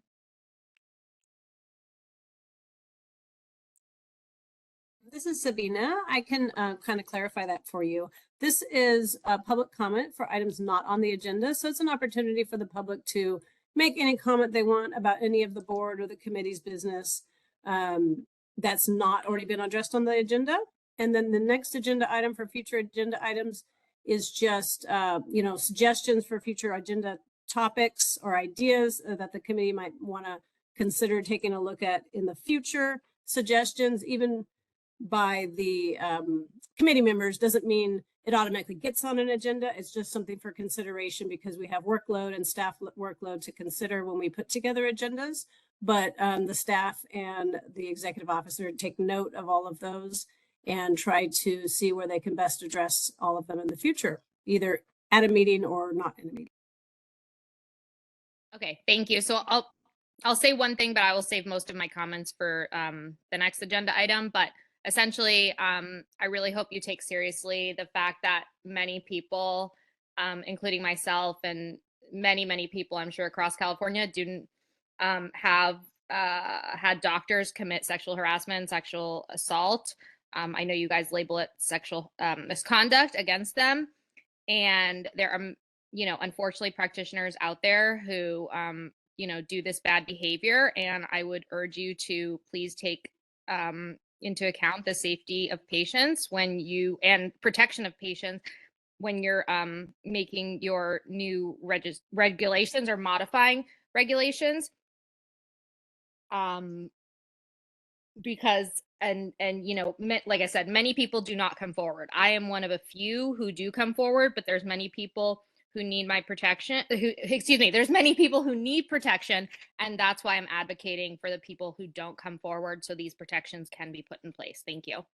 This is Sabina. I can kind of clarify that for you. This is a public comment for items not on the agenda. So it's an opportunity for the public to make any comment they want about any of the board or the committee's business that's not already been addressed on the agenda. And then the next agenda item for future agenda items is just, suggestions for future agenda topics or ideas that the committee might want to consider taking a look at in the future. Suggestions, even by the committee members, doesn't mean it automatically gets on an agenda. It's just something for consideration because we have workload and staff workload to consider when we put together agendas. But the staff and the executive officer take note of all of those and try to see where they can best address all of them in the future, either at a meeting or not in a meeting. Okay, thank you. So I'll say one thing, but I will save most of my comments for the next agenda item. But essentially, I really hope you take seriously the fact that many people, including myself and many people, I'm sure across California, didn't have had doctors commit sexual harassment, sexual assault. I know you guys label it sexual misconduct against them. And there are, unfortunately practitioners out there who, do this bad behavior. And I would urge you to please take into account the safety of patients and protection of patients when you're making your new regulations or modifying regulations. Because like I said, many people do not come forward. I am one of a few who do come forward, but there's many people who need my protection, there's many people who need protection. And that's why I'm advocating for the people who don't come forward so these protections can be put in place. Thank you.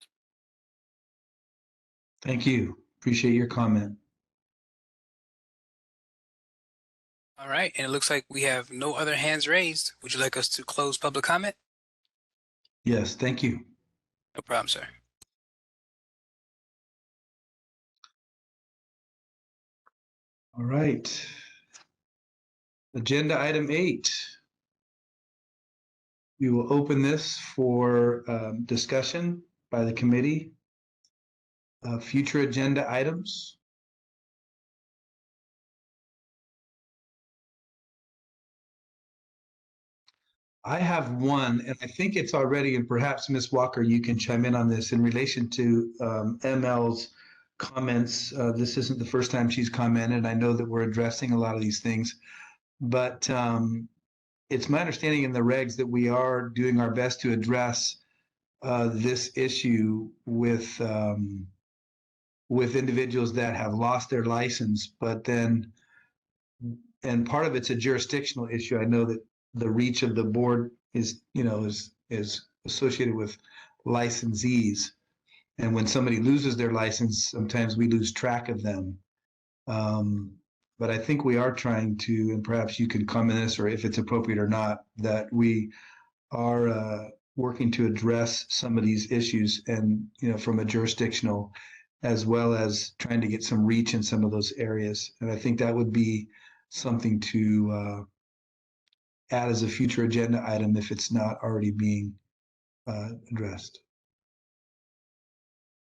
Thank you. Appreciate your comment. All right, and it looks like we have no other hands raised. Would you like us to close public comment? Yes, thank you. No problem, sir. All right. Agenda item 8. We will open this for discussion by the committee. Future agenda items. I have one, and I think it's already, and perhaps Ms. Walker, you can chime in on this in relation to ML's comments. This isn't the first time she's commented. I know that we're addressing a lot of these things. But it's my understanding in the regs that we are doing our best to address this issue with individuals that have lost their license, but then, and part of it's a jurisdictional issue. I know that the reach of the board is, is associated with licensees. And when somebody loses their license, sometimes we lose track of them. But I think we are trying to, and perhaps you can comment on this, or if it's appropriate or not, that we are working to address some of these issues, and from a jurisdictional, as well as trying to get some reach in some of those areas. And I think that would be something to add as a future agenda item if it's not already being addressed.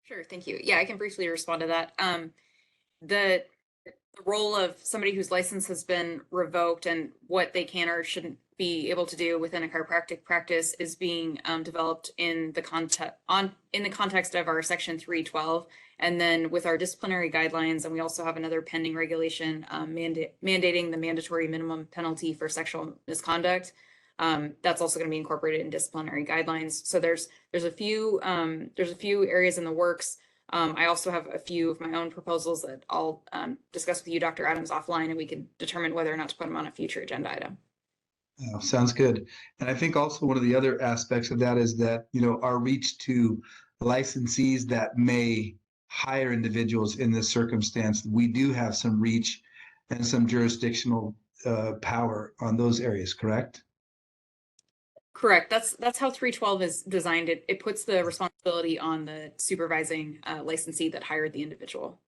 Sure, thank you. Yeah, I can briefly respond to that. The role of somebody whose license has been revoked and what they can or shouldn't be able to do within a chiropractic practice is being developed in the context of our Section 312, and then with our disciplinary guidelines. And we also have another pending regulation mandating the mandatory minimum penalty for sexual misconduct. That's also going to be incorporated in disciplinary guidelines. So there's a few areas in the works. I also have a few of my own proposals that I'll discuss with you, Dr. Adams, offline, and we can determine whether or not to put them on a future agenda item. Sounds good. And I think also one of the other aspects of that is that, our reach to licensees that may hire individuals in this circumstance, we do have some reach and some jurisdictional power on those areas, correct? Correct. That's how 312 is designed. It puts the responsibility on the supervising licensee that hired the individual.